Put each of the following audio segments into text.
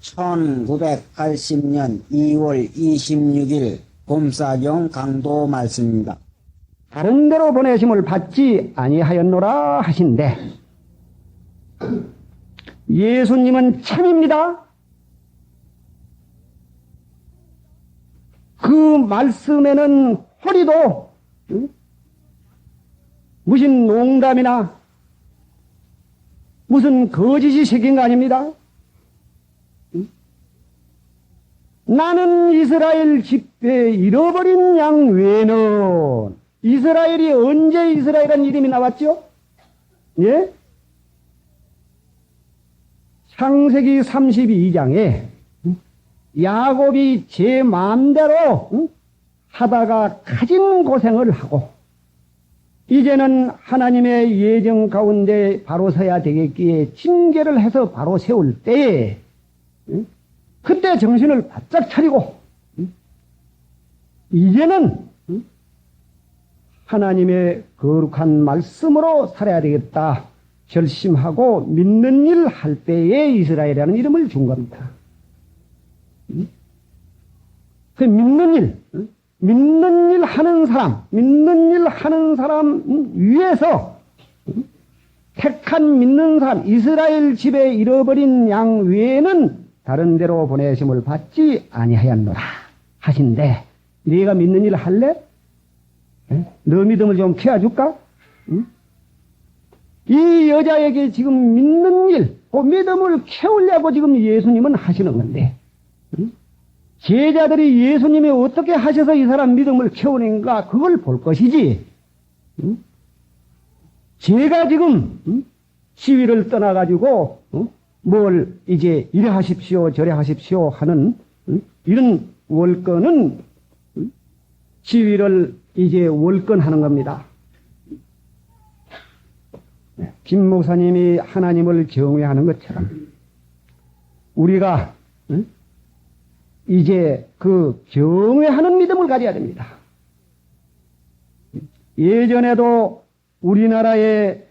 1980년 2월 26일 곰사경 강도 말씀입니다. 다른 데로 보내심을 받지 아니하였노라 하신대, 예수님은 참입니다. 그 말씀에는 허리도 무슨 농담이나 무슨 거짓이 새긴 거 아닙니다. 나는 이스라엘 집에 잃어버린 양 외에는, 이스라엘이 언제 이스라엘이라는 이름이 나왔죠? 예? 창세기 32장에 야곱이 제 마음대로 하다가 가진 고생을 하고 이제는 하나님의 예정 가운데 바로 서야 되겠기에 징계를 해서 바로 세울 때에 그때 정신을 바짝 차리고 이제는 하나님의 거룩한 말씀으로 살아야 되겠다 결심하고 믿는 일 할 때에 이스라엘이라는 이름을 준 겁니다. 그 믿는 일 하는 사람 위에서 택한 믿는 사람, 이스라엘 집에 잃어버린 양 외에는 다른 데로 보내심을 받지 아니하였노라 하신대, 네가 믿는 일 할래? 너 믿음을 좀 키워줄까? 이 여자에게 지금 믿는 일, 그 믿음을 키우려고 지금 예수님은 하시는 건데, 제자들이 예수님이 어떻게 하셔서 이 사람 믿음을 키우는가 그걸 볼 것이지, 제가 지금 시위를 떠나가지고 뭘 이제 이래 하십시오 저래 하십시오 하는 이런 월권은 시위를 이제 월권하는 겁니다. 김 목사님이 하나님을 경외하는 것처럼 우리가 이제 그 경외하는 믿음을 가져야 됩니다. 예전에도 우리나라에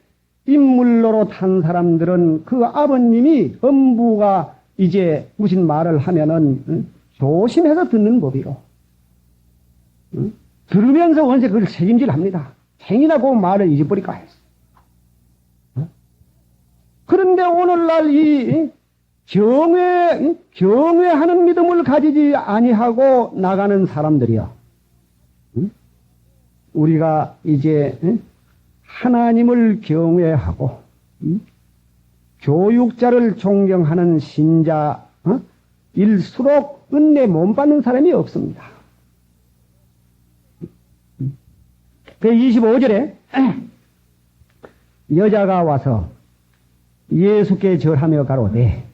인물로로 탄 사람들은 그 아버님이 엄부가 이제 무슨 말을 하면은 조심해서 듣는 법이로 들으면서 원래 그걸 책임질합니다. 행이나 그 말을 잊어버릴까 했어. 그런데 오늘날 이 경외하는 믿음을 가지지 아니하고 나가는 사람들이요, 우리가 이제 하나님을 경외하고 교육자를 존경하는 신자일수록 은혜 못 받는 사람이 없습니다. 그 25절에 여자가 와서 예수께 절하며 가로되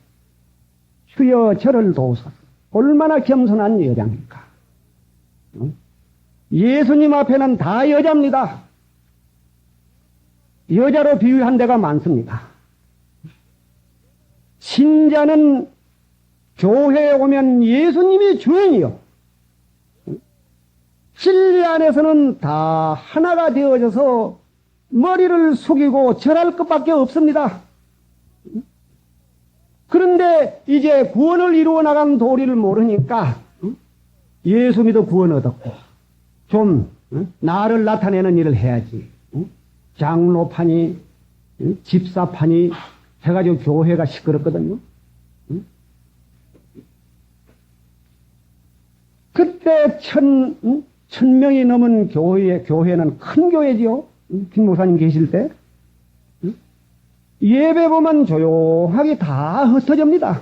주여 저를 도우소서. 얼마나 겸손한 여자입니까? 예수님 앞에는 다 여자입니다. 여자로 비유한 데가 많습니다. 신자는 교회에 오면 예수님이 주인이요, 진리 안에서는 다 하나가 되어져서 머리를 숙이고 절할 것밖에 없습니다. 그런데 이제 구원을 이루어 나간 도리를 모르니까 예수 믿어 구원 얻었고 좀 나를 나타내는 일을 해야지, 장로파니 집사파니 해가지고 교회가 시끄럽거든요. 그때 천 명이 넘은 교회는 큰 교회지요. 김 목사님 계실 때 예배 보면 조용하게 다 흩어집니다.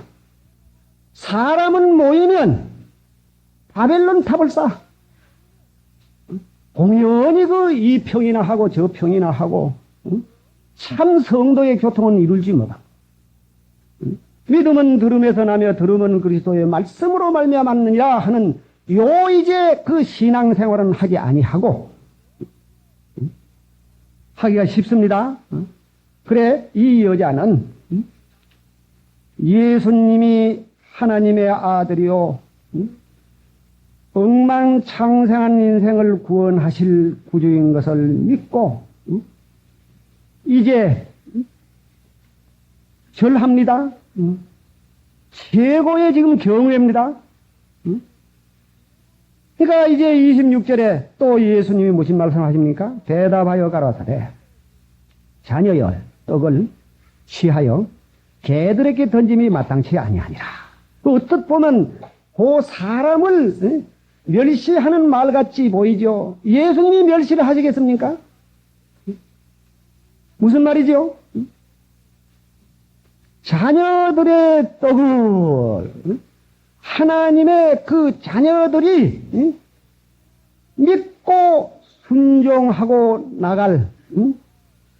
사람은 모이면 바벨론 탑을 쌓아 공연히 그 이 평이나 하고 저 평이나 하고 참 성도의 교통은 이룰지 못하. 믿음은 들음에서 나며 들음은 그리스도의 말씀으로 말미암았느니라 하는 요 이제 그 신앙생활은 하지 아니하고 하기가 쉽습니다. 그래 이 여자는 예수님이 하나님의 아들이요 엉망창생한 인생을 구원하실 구주인 것을 믿고 이제 절합니다. 최고의 지금 경우입니다. 그러니까 이제 26절에 또 예수님이 무슨 말씀하십니까? 대답하여 가라사대 자녀여 떡을 취하여 개들에게 던짐이 마땅치 아니하니라. 어떻게 보면 그 사람을 멸시하는 말 같이 보이죠. 예수님이 멸시를 하시겠습니까? 무슨 말이죠? 자녀들의 떡을 하나님의 그 자녀들이 믿고 순종하고 나갈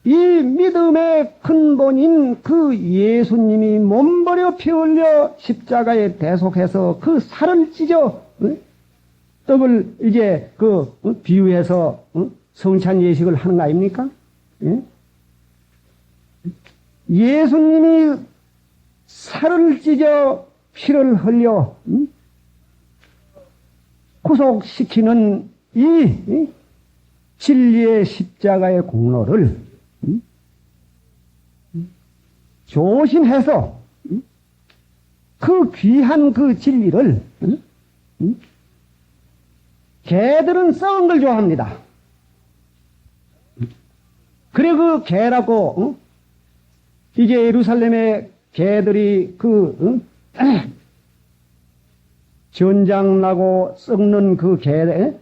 이 믿음의 근본인 그 예수님이 몸버려 피 흘려 십자가에 대속해서 그 살을 찢어 떡을 이제 그 비유해서 성찬 예식을 하는 거 아닙니까? 예수님이 살을 찢어 피를 흘려 구속시키는 이 진리의 십자가의 공로를 조심해서 그 귀한 그 진리를 개들은 썩은 걸 좋아합니다. 그래 그 개라고 이제 예루살렘의 개들이 전장 나고 썩는 그 개,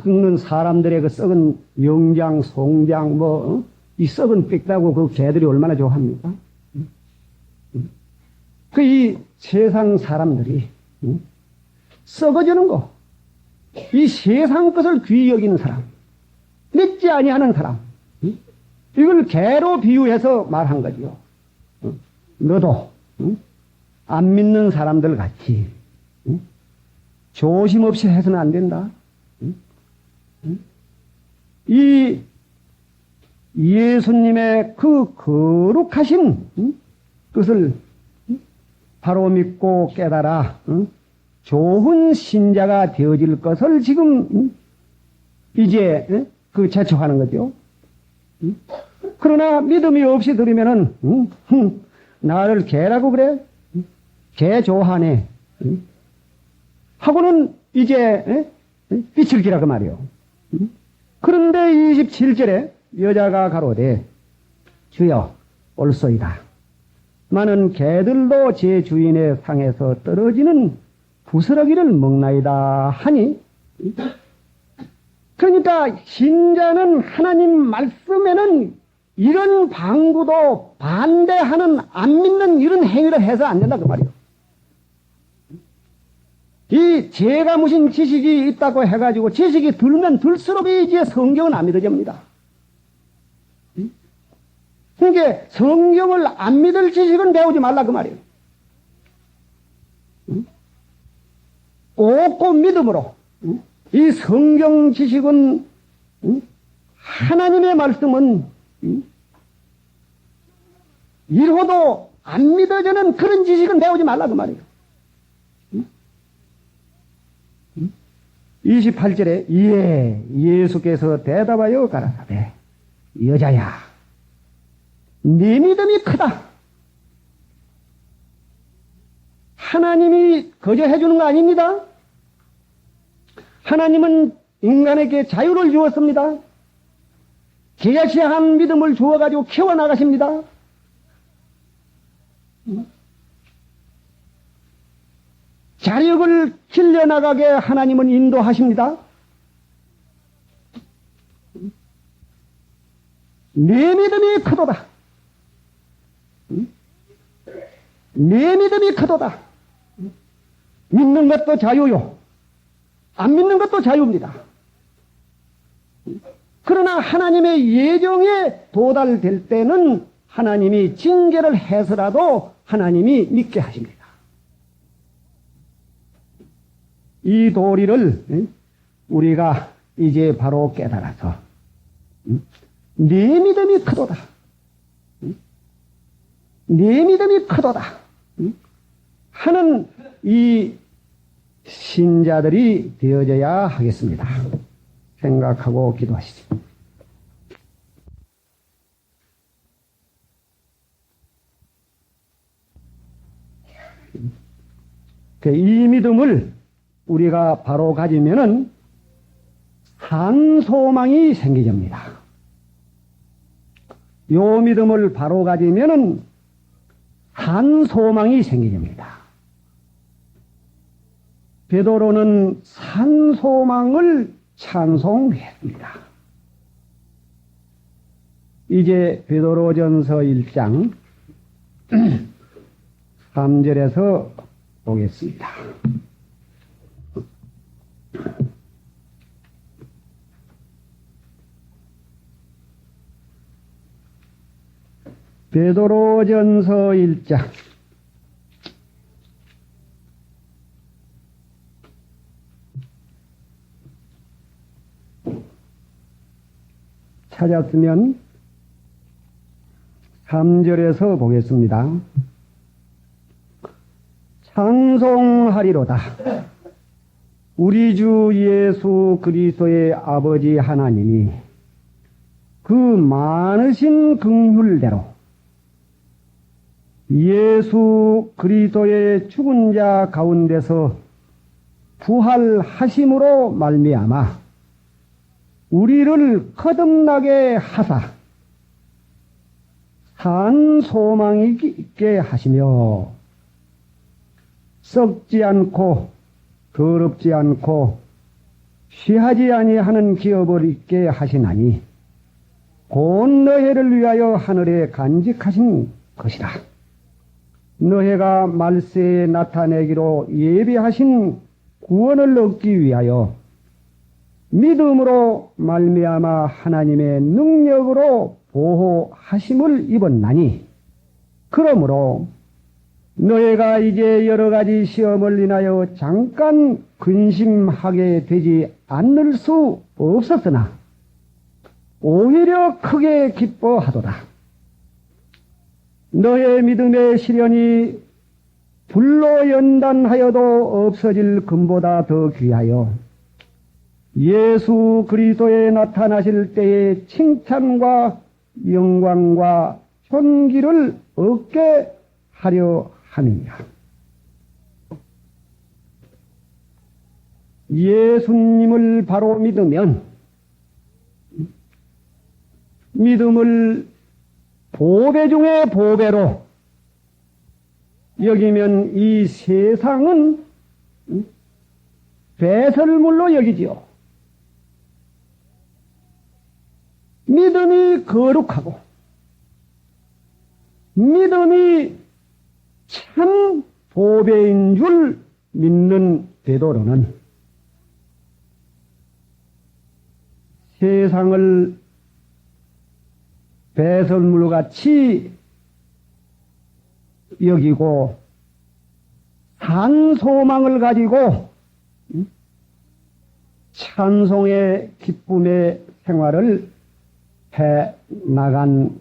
썩는 사람들의 그 썩은 영장, 송장, 이 썩은 빽다고 그 개들이 얼마나 좋아합니까? 그 이 세상 사람들이 썩어지는 거, 이 세상 것을 귀히 여기는 사람, 믿지 아니하는 사람, 이걸 개로 비유해서 말한 거지요. 너도 안 믿는 사람들 같이 조심 없이 해서는 안 된다. 이 예수님의 그 거룩하신 것을 바로 믿고 깨달아 좋은 신자가 되어질 것을 지금 이제 그 재촉하는 거죠. 그러나 믿음이 없이 들으면은 나를 개라고 그래? 개 좋아하네. 하고는 이제 빛을 기라고 말이요. 그런데 27절에 여자가 가로되 주여 옳소이다. 많은 개들도 제 주인의 상에서 떨어지는 부스러기를 먹나이다 하니, 그러니까 신자는 하나님 말씀에는 이런 방구도 반대하는 안 믿는 이런 행위를 해서 안 된다 그 말이요. 이 죄가 무슨 지식이 있다고 해가지고 지식이 들면 들수록 이제 성경은 안 믿어집니다. 그러니까 성경을 안 믿을 지식은 배우지 말라 그 말이에요. 꼭 믿음으로 이 성경 지식은 하나님의 말씀은 이러고도 안 믿어지는 그런 지식은 배우지 말라 그 말이에요. 28절에 예수께서 대답하여 가라사대 여자야 네 믿음이 크다. 하나님이 거저해 주는 거 아닙니다. 하나님은 인간에게 자유를 주었습니다. 계시한 믿음을 주어가지고 키워나가십니다. 자력을 길려나가게 하나님은 인도하십니다. 내 믿음이 크도다. 내 믿음이 크도다. 믿는 것도 자유요. 안 믿는 것도 자유입니다. 그러나 하나님의 예정에 도달될 때는 하나님이 징계를 해서라도 하나님이 믿게 하십니다. 이 도리를 우리가 이제 바로 깨달아서 내 믿음이 크도다. 내 믿음이 크도다. 하는 이 신자들이 되어져야 하겠습니다. 생각하고 기도하시죠. 이 믿음을 우리가 바로 가지면은 산 소망이 생기집니다. 요 믿음을 바로 가지면은 산 소망이 생기집니다. 베드로는 산 소망을 찬송했습니다. 이제 베드로전서 1장 3절에서 보겠습니다. 베드로전서 1장 찾았으면 3절에서 보겠습니다. 찬송하리로다. 우리 주 예수 그리스도의 아버지 하나님이 그 많으신 긍휼대로 예수 그리스도의 죽은 자 가운데서 부활하심으로 말미암아 우리를 거듭나게 하사 산 소망이 있게 하시며 썩지 않고 더럽지 않고 취하지 아니하는 기업을 있게 하시나니 곧 너희를 위하여 하늘에 간직하신 것이라. 너희가 말세에 나타내기로 예비하신 구원을 얻기 위하여 믿음으로 말미암아 하나님의 능력으로 보호하심을 입었나니 그러므로 너희가 이제 여러 가지 시험을 인하여 잠깐 근심하게 되지 않을 수 없었으나 오히려 크게 기뻐하도다. 너의 믿음의 시련이 불로 연단하여도 없어질 금보다 더 귀하여 예수 그리스도에 나타나실 때의 칭찬과 영광과 존귀를 얻게 하려 함이니라. 예수님을 바로 믿으면 믿음을 보배 중에 보배로 여기면 이 세상은 배설물로 여기지요. 믿음이 거룩하고 믿음이 참 보배인 줄 믿는 베드로는 세상을 배설물같이 여기고 산 소망을 가지고 찬송의 기쁨의 생활을 해 나간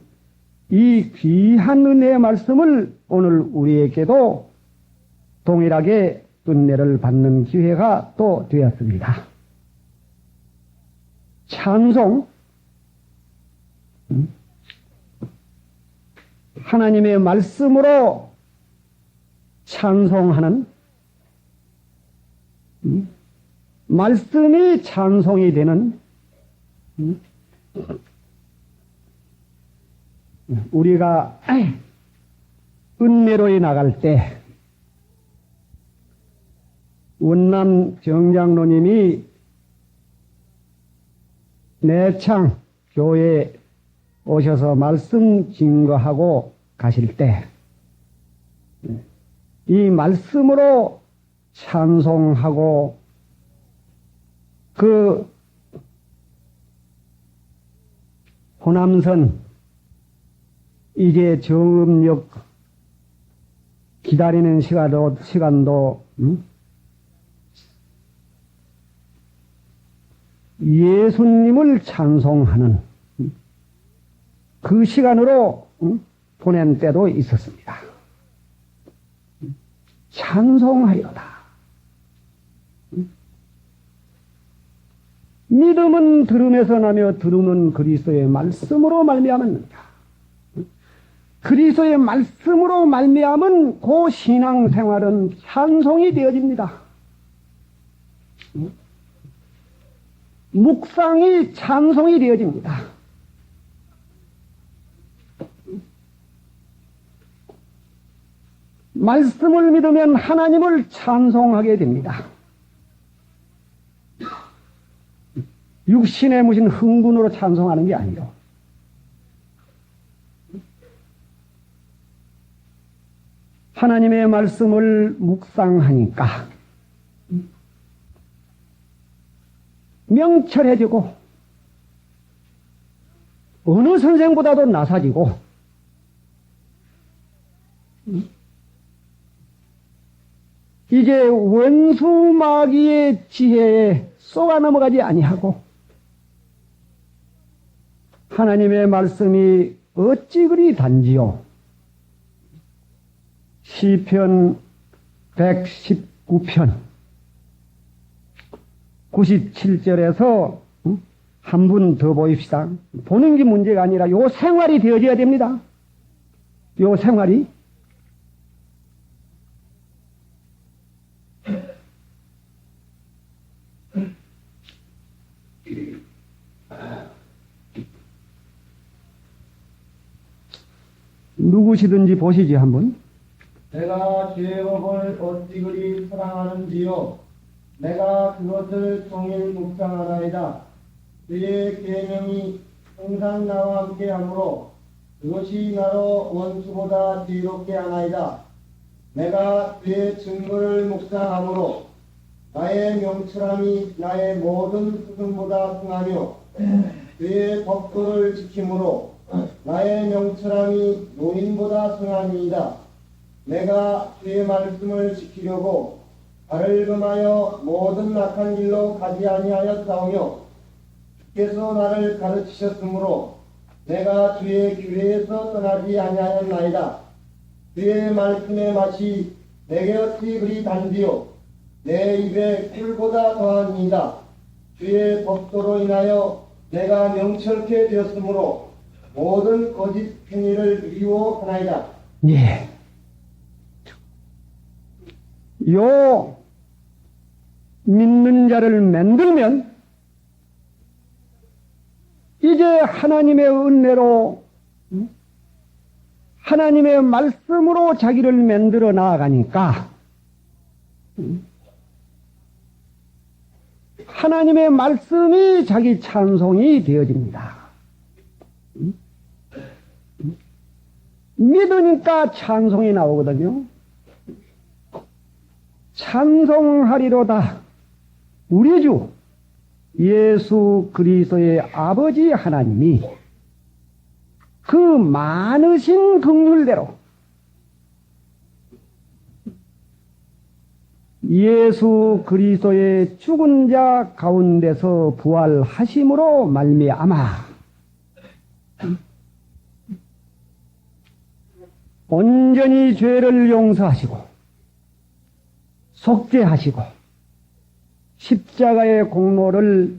이 귀한 은혜의 말씀을 오늘 우리에게도 동일하게 은혜를 받는 기회가 또 되었습니다. 찬송, 하나님의 말씀으로 찬송하는, 말씀이 찬송이 되는, 우리가 은혜로에 나갈 때 원남 정장로님이 내창 교회에 오셔서 말씀 증거하고 가실 때 이 말씀으로 찬송하고 그 호남선 이제 정음역 기다리는 시간도 예수님을 찬송하는 그 시간으로 보낸 때도 있었습니다. 찬송하리로다. 믿음은 들음에서 나며 들음은 그리스도의 말씀으로 말미암았느니라. 그리스도의 말씀으로 말미암은 그 신앙생활은 찬송이 되어집니다. 묵상이 찬송이 되어집니다. 말씀을 믿으면 하나님을 찬송하게 됩니다. 육신의 무슨 흥분으로 찬송하는 게 아니요. 하나님의 말씀을 묵상하니까 명철해지고 어느 선생보다도 나사지고 이제 원수 마귀의 지혜에 쏘아 넘어가지 아니하고 하나님의 말씀이 어찌 그리 단지요. 시편 119편 97절에서 한 분 더 보입시다. 보는 게 문제가 아니라 요 생활이 되어져야 됩니다. 요 생활이. 누구시든지 보시지 한번. 내가 죄의 법을 어찌 그리 사랑하는지요. 내가 그것을 종일 묵상하나이다. 그의 계명이 항상 나와 함께 하므로 그것이 나로 원수보다 지혜롭게 하나이다. 내가 그의 증거를 묵상하므로 나의 명철함이 나의 모든 스승보다 승하며 그의 법도를 지킴으로 나의 명철함이 노인보다 승하니이다. 내가 그의 말씀을 지키려고 발을 금하여 모든 악한 길로 가지 아니하였사오며 주께서 나를 가르치셨으므로 내가 주의 규례에서 떠나지 아니하였나이다. 주의 말씀의 맛이 내게 어찌 그리 단지요. 내 입에 꿀보다 더하니이다. 주의 법도로 인하여 내가 명철케 되었으므로 모든 거짓 행위를 미워하나이다. 예. 요 믿는 자를 만들면 이제 하나님의 은혜로 하나님의 말씀으로 자기를 만들어 나아가니까 하나님의 말씀이 자기 찬송이 되어집니다. 믿으니까 찬송이 나오거든요. 찬송하리로다. 우리 주 예수 그리스도의 아버지 하나님이 그 많으신 긍휼대로 예수 그리스도의 죽은 자 가운데서 부활하심으로 말미암아 온전히 죄를 용서하시고 속죄하시고 십자가의 공로를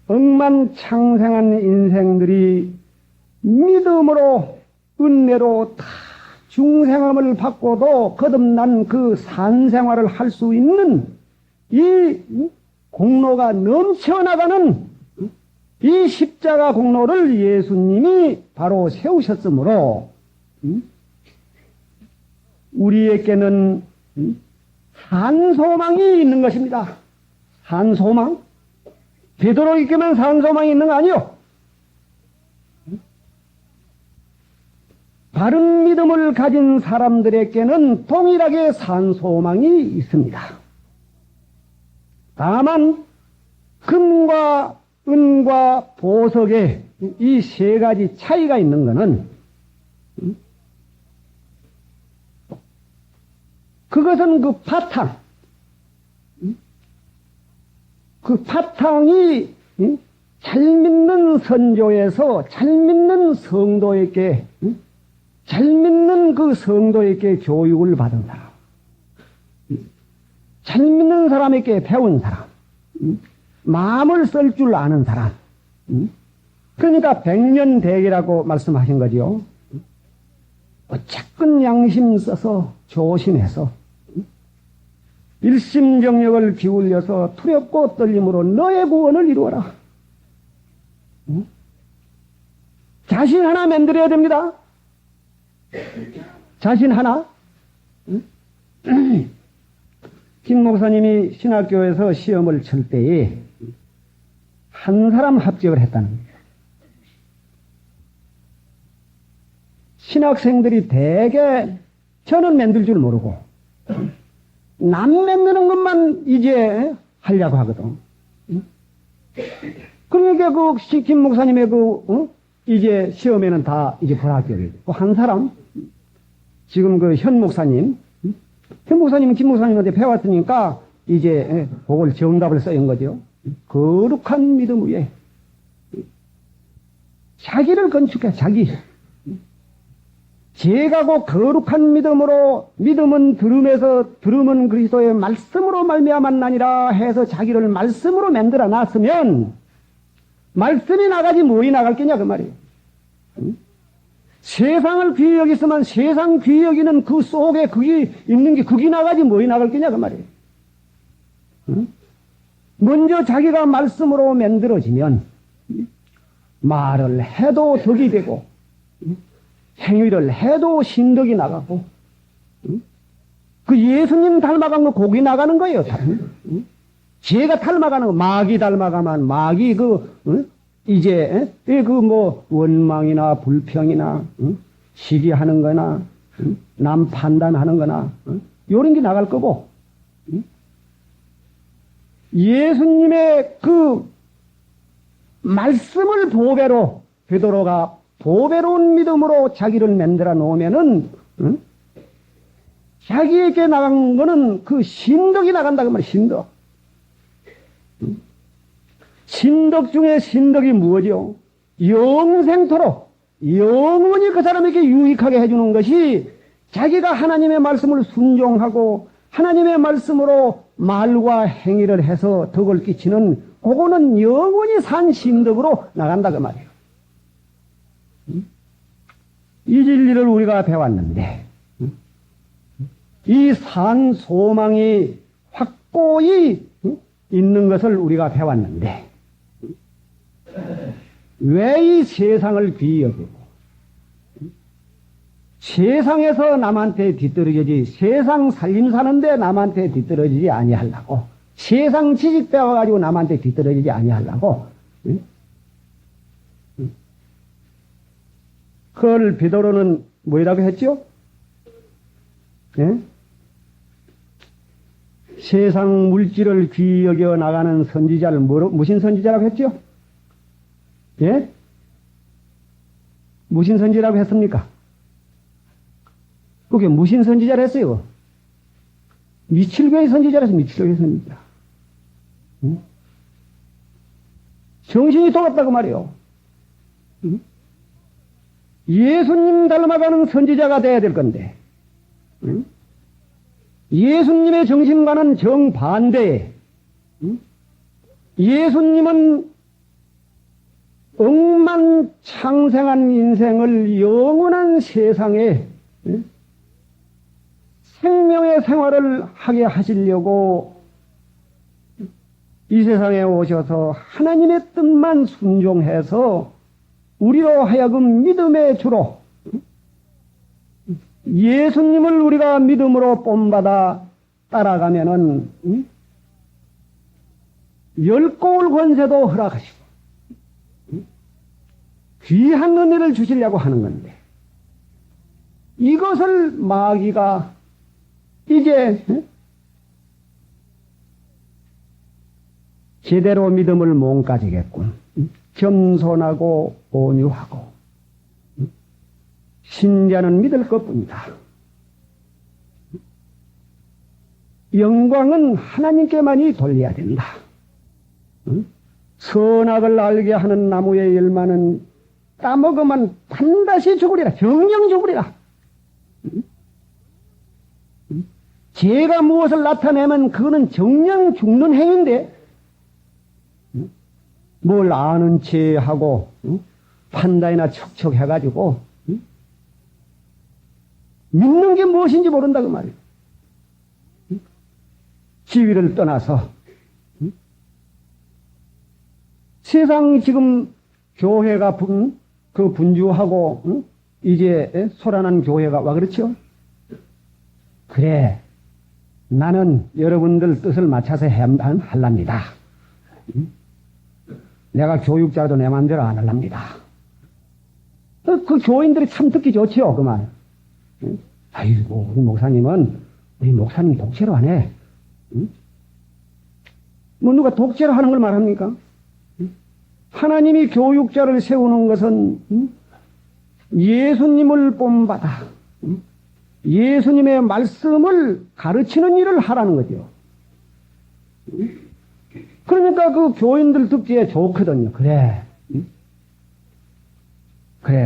억만창생한 인생들이 믿음으로 은혜로 다 중생함을 받고도 거듭난 그 산생활을 할 수 있는 이 공로가 넘쳐나가는 이 십자가 공로를 예수님이 바로 세우셨으므로 우리에게는 산소망이 있는 것입니다. 산소망? 베드로에게만 산소망이 있는 거 아니요. 바른 믿음을 가진 사람들에게는 동일하게 산소망이 있습니다. 다만 금과 은과 보석의 이 세 가지 차이가 있는 것은 그것은 그 바탕, 그 바탕이 잘 믿는 선조에서 잘 믿는 성도에게 잘 믿는 그 성도에게 교육을 받은 사람, 잘 믿는 사람에게 배운 사람, 마음을 쓸 줄 아는 사람. 그러니까 백년대계라고 말씀하신 거지요. 어쨌건 양심 써서 조심해서 일심정력을 기울여서 두렵고 떨림으로 너의 구원을 이루어라. 자신 하나 만들어야 됩니다. 자신 하나. 김 목사님이 신학교에서 시험을 칠 때에 한 사람 합격을 했다는 거예요. 신학생들이 대개 저는 만들 줄 모르고 남 만드는 것만 이제 하려고 하거든. 그러니까 김 목사님의 이제 시험에는 다 이제 불합격이에요. 한 사람, 지금 현 목사님, 현 목사님은 김 목사님한테 배웠으니까 이제 그걸 정답을 써인 거죠. 거룩한 믿음 위에 자기를 건축해, 자기. 제가고 거룩한 믿음으로, 믿음은 들음은 그리스도의 말씀으로 말미암았나니라 해서 자기를 말씀으로 만들어 놨으면 말씀이 나가지 뭐이 나갈 게냐 그 말이에요. 세상을 귀히 여기으면 세상 귀히 여기는 그 속에 그게 있는 게 그게 나가지 뭐이 나갈 게냐 그 말이에요. 먼저 자기가 말씀으로 만들어지면 말을 해도 덕이 되고 행위를 해도 신덕이 나가고 그 예수님 닮아간 거 곡이 나가는 거예요. 제가 닮아가는 거 마귀 닮아가면 마귀 이제 원망이나 불평이나 시기하는 거나 남 판단하는 거나 요런 게 나갈 거고 예수님의 그 말씀을 보배로 베드로가 보배로운 믿음으로 자기를 만들어 놓으면은 자기에게 나간 거는 그 신덕이 나간다 그 말이야. 신덕. 신덕 중에 신덕이 무엇이요? 영생토록 영원히 그 사람에게 유익하게 해주는 것이 자기가 하나님의 말씀을 순종하고 하나님의 말씀으로 말과 행위를 해서 덕을 끼치는 그거는 영원히 산 신덕으로 나간다 그 말이에요. 이 진리를 우리가 배웠는데 이 산 소망이 확고히 있는 것을 우리가 배웠는데 왜 이 세상을 귀히 여기고 세상에서 남한테 뒤떨어지지 세상 살림 사는데 남한테 뒤떨어지지 아니하려고 세상 지식 배워가지고 남한테 뒤떨어지지 아니하려고 그걸 베드로는 뭐라고 했죠? 예? 세상 물질을 귀히 여겨 나가는 선지자를 무슨 선지자라고 했죠? 예? 무슨 선지자라고 했습니까? 그게 무슨 선지자를 했어요? 미칠교의 선지자라서 미칠교의 선지자. 응? 정신이 돌았다고 말이요. 응? 예수님 닮아가는 선지자가 돼야 될 건데, 응? 예수님의 정신과는 정반대에, 응? 예수님은 억만창생한 인생을 영원한 세상에 생명의 생활을 하게 하시려고 이 세상에 오셔서 하나님의 뜻만 순종해서 우리로 하여금 믿음의 주로 예수님을 우리가 믿음으로 본받아 따라가면은 열고울 권세도 허락하시고 귀한 은혜를 주시려고 하는 건데 이것을 마귀가 이제 제대로 믿음을 못 가지겠군. 겸손하고 온유하고 신자는 믿을 것뿐이다. 영광은 하나님께만이 돌려야 된다. 선악을 알게 하는 나무의 열매는 따먹으면 반드시 죽으리라. 정령 죽으리라. 죄가 무엇을 나타내면 그거는 정령 죽는 행위인데 뭘 아는 체 하고 판단이나 척척해가지고 믿는 게 무엇인지 모른다 그 말이에요. 지위를 떠나서 세상 지금 교회가 분주하고 이제 소란한 교회가 와 그렇죠? 그래 나는 여러분들 뜻을 맞춰서 할랍니다. 내가 교육자라도 내 마음대로 안 할랍니다. 그 교인들이 참 듣기 좋지요 그 말. 아이고 우리 목사님 독재로 안 해. 뭐 누가 독재로 하는 걸 말합니까? 하나님이 교육자를 세우는 것은 예수님을 본받아 예수님의 말씀을 가르치는 일을 하라는 거죠. 그러니까 그 교인들 듣기에 좋거든요. 그래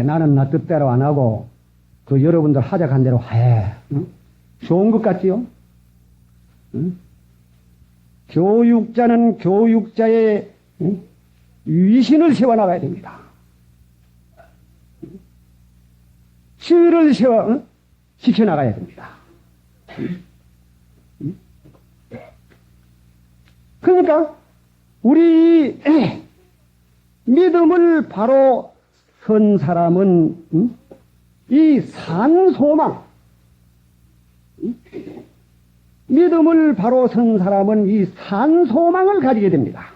나는 나 뜻대로 안 하고 그 여러분들 하자한 대로 해. 좋은 것 같지요? 교육자는 교육자의 위신을 세워나가야 됩니다. 지위를 지켜나가야 됩니다. 그러니까 우리 믿음을 바로 선 사람은 이 산소망 믿음을 바로 선 사람은 이 산소망을 가지게 됩니다.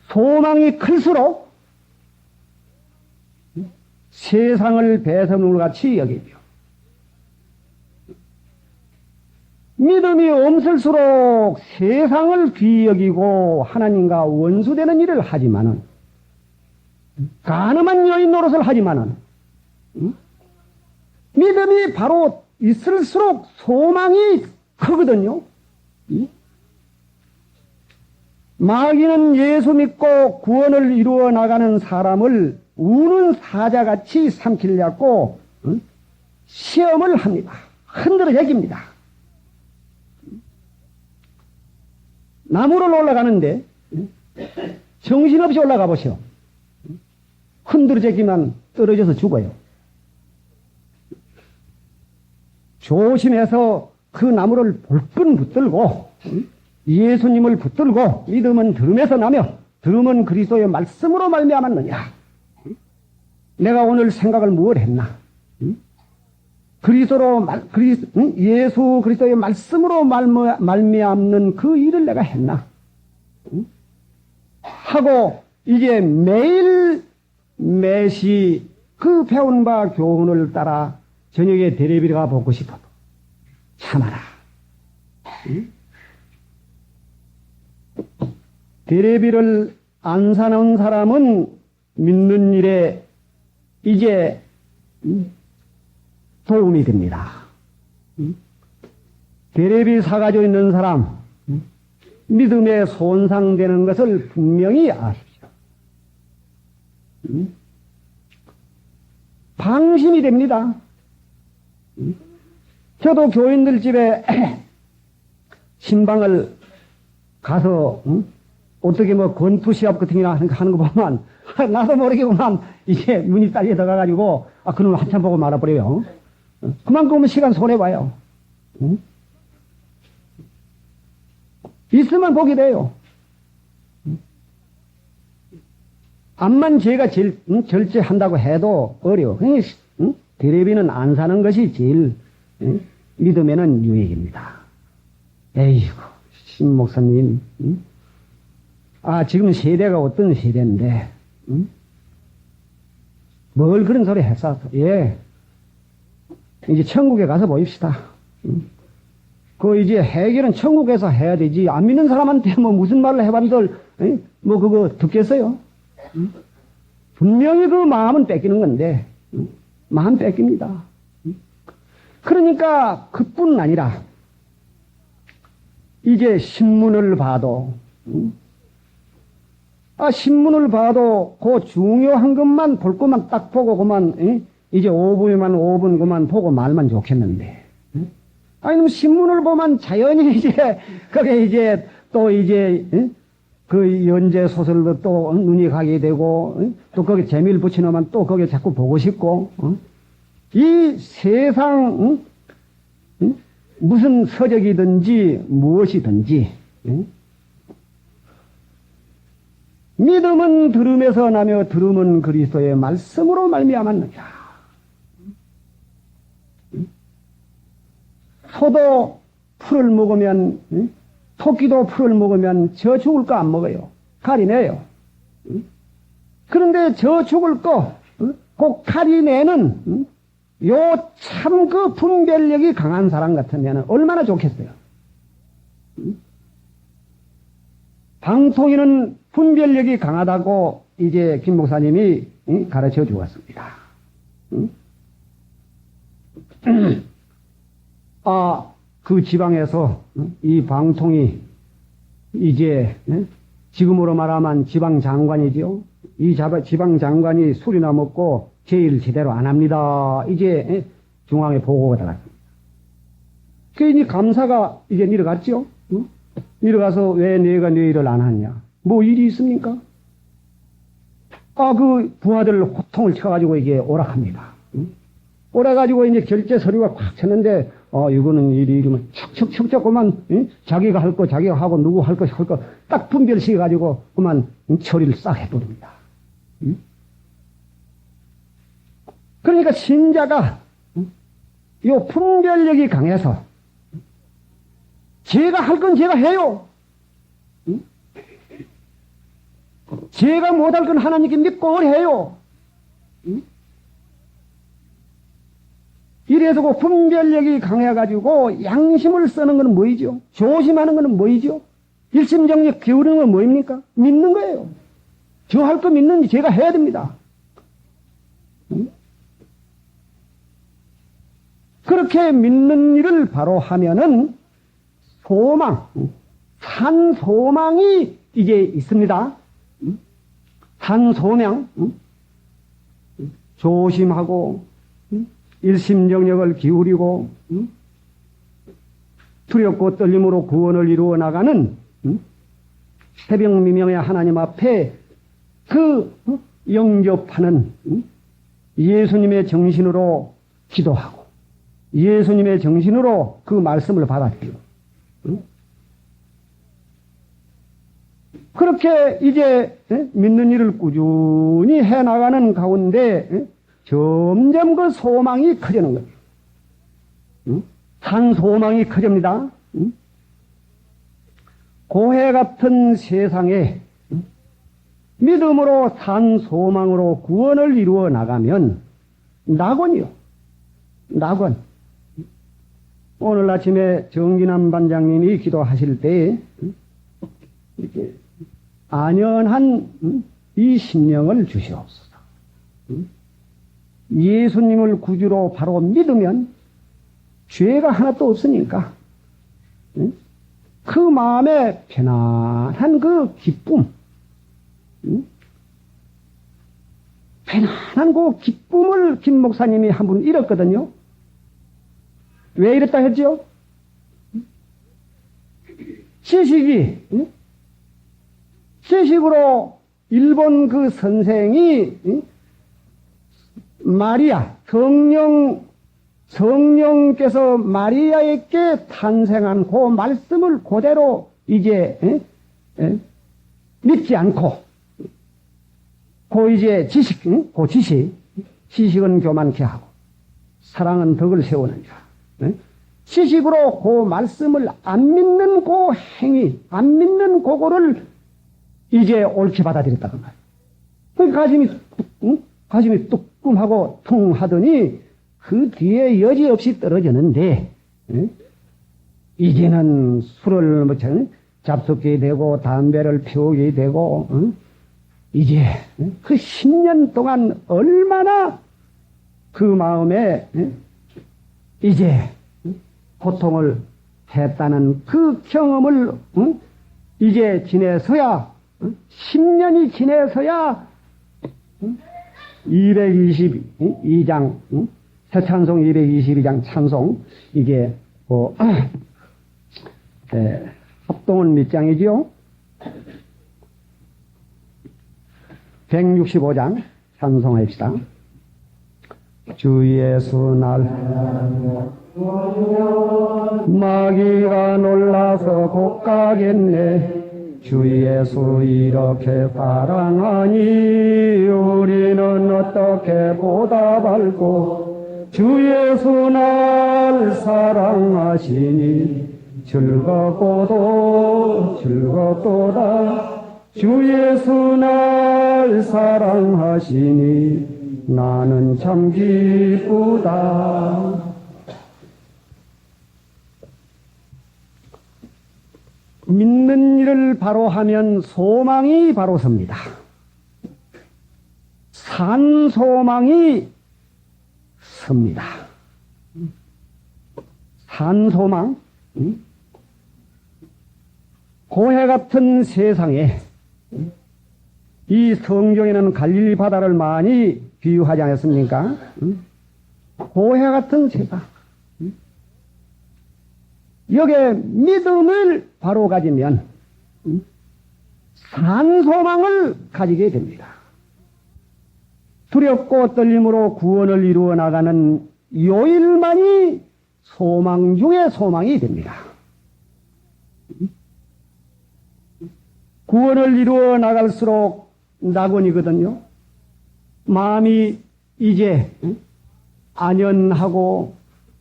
소망이 클수록 세상을 배설물같이 여기며 믿음이 없을수록 세상을 귀히 여기고 하나님과 원수되는 일을 하지만은 가늠한 여인 노릇을 하지만은 믿음이 바로 있을수록 소망이 크거든요. 마귀는 예수 믿고 구원을 이루어 나가는 사람을 우는 사자같이 삼키려고 시험을 합니다. 흔들어 제깁니다. 나무를 올라가는데 정신없이 올라가 보시오. 흔들어 제기만 떨어져서 죽어요. 조심해서 그 나무를 볼끈 붙들고 예수님을 붙들고 믿음은 들음에서 나며 들음은 그리스도의 말씀으로 말미암았느냐. 내가 오늘 생각을 무엇 했나? 예수 그리스도의 말씀으로 말미암는 그 일을 내가 했나? 하고 이제 매일 매시 그 배운 바 교훈을 따라 저녁에 대레비가 보고 싶어도 참아라. 대레비를 안 사는 사람은 믿는 일에 이제 도움이 됩니다. 대레비 사가지고 있는 사람 믿음에 손상되는 것을 분명히 아십시오. 방심이 됩니다. 저도 교인들 집에 신방을 가서 어떻게 뭐 권투 시합 같은 거 하는 거 보면 나도 모르게 보면 이게 눈이 딸려 들어가가지고 그놈 한참 보고 말아버려요. 그만큼 시간 손해봐요. 있으면 보게 돼요. 암만 제가 절제한다고 해도 어려워. 대레비는 안 사는 것이 제일 믿음에는 유익입니다. 에이구, 신 목사님. 지금 세대가 어떤 세대인데, 뭘 그런 소리 했어? 예. 이제 천국에 가서 보입시다. 그 이제 해결은 천국에서 해야 되지. 안 믿는 사람한테 뭐 무슨 말을 해봤들, 뭐 그거 듣겠어요? 분명히 그 마음은 뺏기는 건데, 마음 뺏깁니다. 그러니까 그뿐 아니라, 이제 신문을 봐도, 신문을 봐도 그 중요한 것만 볼 것만 딱 보고 그만, 이제 5분 그만 보고 말만 좋겠는데. 아니면 신문을 보면 자연히 이제, 그게 이제 또 이제, 그 연재 소설도 또 눈이 가게 되고, 또 거기에 재미를 붙이놓으면 또 거기에 자꾸 보고 싶고, 이 세상 무슨 서적이든지 무엇이든지 믿음은 들음에서 나며 들음은 그리스도의 말씀으로 말미암았느니라. 소도 풀을 먹으면 토끼도 풀을 먹으면 저 죽을 거 안 먹어요. 가리내요. 그런데 저 죽을 거 꼭 가리내는 요 참 그 분별력이 강한 사람 같으면 얼마나 좋겠어요. 방통위는 분별력이 강하다고 이제 김 목사님이 가르쳐 주었습니다. 그 지방에서 이 방통위 이제 지금으로 말하면 지방장관이지요. 이 지방장관이 술이나 먹고 제일 제대로 안 합니다. 이제 중앙에 보고가 나갔습니다. 그러니 감사가 이제 내려갔죠. 내려가서 왜 내가 내 일을 안 하냐. 뭐 일이 있습니까? 그 부하들 호통을 쳐가지고 이게 오락합니다. 오래가지고 이제 결제 서류가 꽉 찼는데, 이거는 일이 이러면 척척척척 그만, 자기가 할 거 자기가 하고 누구 할 거 딱 분별시켜가지고 그만 처리를 싹 해버립니다. 그러니까 신자가 요 분별력이 강해서 제가 할 건 제가 해요. 제가 못할 건 하나님께 믿고 해요. 이래서 그 분별력이 강해가지고 양심을 쓰는 건 뭐이죠? 조심하는 건 뭐이죠? 일심정력 기울이는 건 뭐입니까? 믿는 거예요. 저 할 거 믿는지 제가 해야 됩니다. 그렇게 믿는 일을 바로 하면은 소망, 산 소망이 이제 있습니다. 산 소망, 조심하고 일심정력을 기울이고 두렵고 떨림으로 구원을 이루어 나가는 새벽미명의 하나님 앞에 그 영접하는 예수님의 정신으로 기도하고 예수님의 정신으로 그 말씀을 받았죠. 그렇게 이제 믿는 일을 꾸준히 해나가는 가운데 점점 그 소망이 커지는 거예요. 산 소망이 커집니다. 고해 같은 세상에 믿음으로 산 소망으로 구원을 이루어 나가면 낙원이요. 낙원. 오늘 아침에 정진환 반장님이 기도하실 때 이렇게 안연한 이 심령을 주시옵소서. 예수님을 구주로 바로 믿으면 죄가 하나도 없으니까 그 마음에 편안한 그 기쁨, 편안한 그 기쁨을 김 목사님이 한 분 잃었거든요. 왜 이랬다 했죠? 시식으로 일본 그 선생이 마리아, 성령께서 마리아에게 탄생한 그 말씀을 그대로 이제 믿지 않고 그 이제 지식은 교만케 하고 사랑은 덕을 세우느니라. 지식으로 그 말씀을 안 믿는 그 행위, 안 믿는 그거를 이제 옳게 받아들였다고 말이에요. 가슴이 뚜끔하고 퉁 하더니 그 뒤에 여지없이 떨어지는데 이제는 술을 잡숫게 되고 담배를 피우게 되고 이제 그 10년 동안 얼마나 그 마음에 이제 고통을 했다는 그 경험을 이제 지내서야 10년이 지내서야 222장 새찬송 222장 찬송 이게 합동은 몇 장이지요? 165장 찬송합시다. 주 예수 날 마귀가 놀라서 곧 가겠네. 주 예수 이렇게 사랑하니 우리는 어떻게 보답할꼬. 주 예수 날 사랑하시니 즐겁도다. 주 예수 날 사랑하시니 나는 참 기쁘다. 믿는 일을 바로 하면 소망이 바로 섭니다. 산 소망이 섭니다. 산 소망? 고해 같은 세상에 이 성경에는 갈릴리 바다를 많이 비유하지 않았습니까? 고해 같은 세상. 여기에 믿음을 바로 가지면 산 소망을 가지게 됩니다. 두렵고 떨림으로 구원을 이루어 나가는 요일만이 소망 중에 소망이 됩니다. 구원을 이루어 나갈수록 낙원이거든요. 마음이 이제 안연하고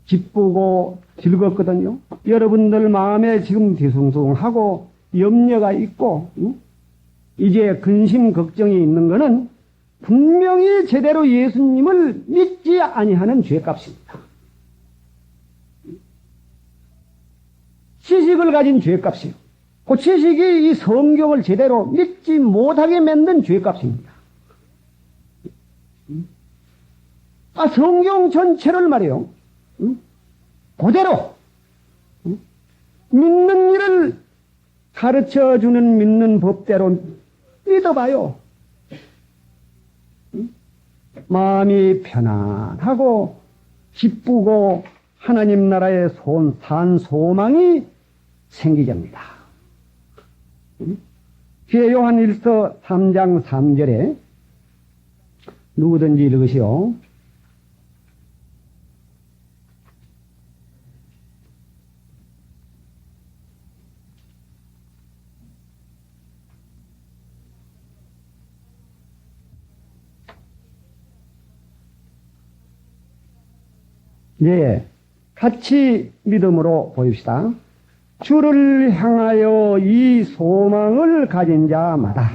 기쁘고 즐겁거든요. 여러분들 마음에 지금 뒤숭숭하고 염려가 있고 이제 근심 걱정이 있는 것은 분명히 제대로 예수님을 믿지 아니하는 죄값입니다. 지식을 가진 죄값이요. 그 지식이 이 성경을 제대로 믿지 못하게 만든 죄값입니다. 성경 전체를 말이요. 그대로 믿는 일을 가르쳐주는 믿는 법대로 믿어봐요. 마음이 편안하고 기쁘고 하나님 나라의 산 소망이 생기렵니다. 뒤에 요한 1서 3장 3절에 누구든지 읽으시오. 네, 같이 믿음으로 보입시다. 주를 향하여 이 소망을 가진 자마다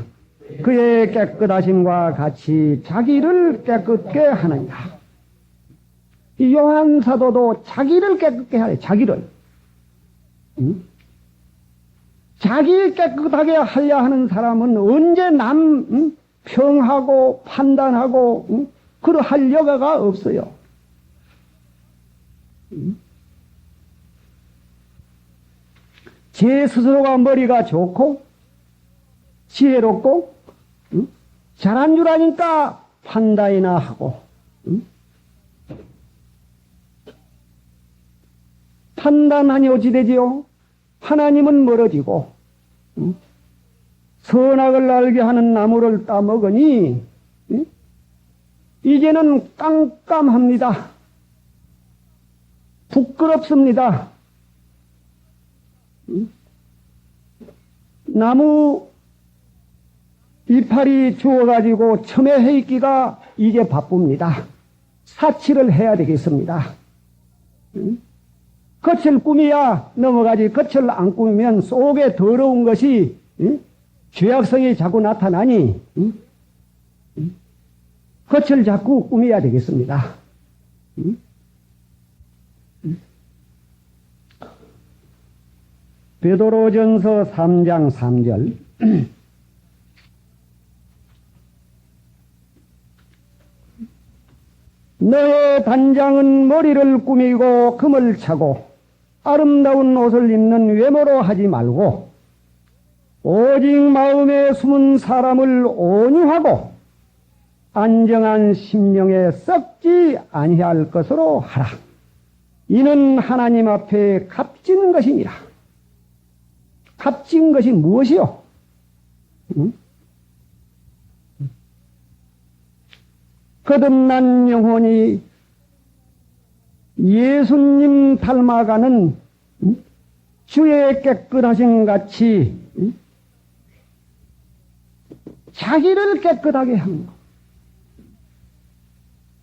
그의 깨끗하심과 같이 자기를 깨끗게 하느니라. 이 요한 사도도 자기를 깨끗게 하래. 자기를. 자기 깨끗하게 하려 하는 사람은 언제 남 평하고 판단하고 그러할 여가가 없어요. 제 스스로가 머리가 좋고 지혜롭고 잘한 줄 아니까 판단이나 하고 판단하니 어찌 되지요? 하나님은 멀어지고 선악을 알게 하는 나무를 따먹으니 이제는 깜깜합니다. 부끄럽습니다. 나무 이파리 주워가지고 처매 해있기가 이제 바쁩니다. 사치를 해야 되겠습니다. 겉을 꾸미야 넘어가지 겉을 안 꾸미면 속에 더러운 것이 죄악성이 자꾸 나타나니 겉을 자꾸 꾸며야 되겠습니다. 베드로전서 3장 3절 너의 단장은 머리를 꾸미고 금을 차고 아름다운 옷을 입는 외모로 하지 말고 오직 마음에 숨은 사람을 온유하고 안정한 심령에 썩지 아니할 것으로 하라. 이는 하나님 앞에 값진 것이니라. 값진 것이 무엇이요? 거듭난 영혼이 예수님 닮아가는 주의 깨끗하신 같이 자기를 깨끗하게 하는 것.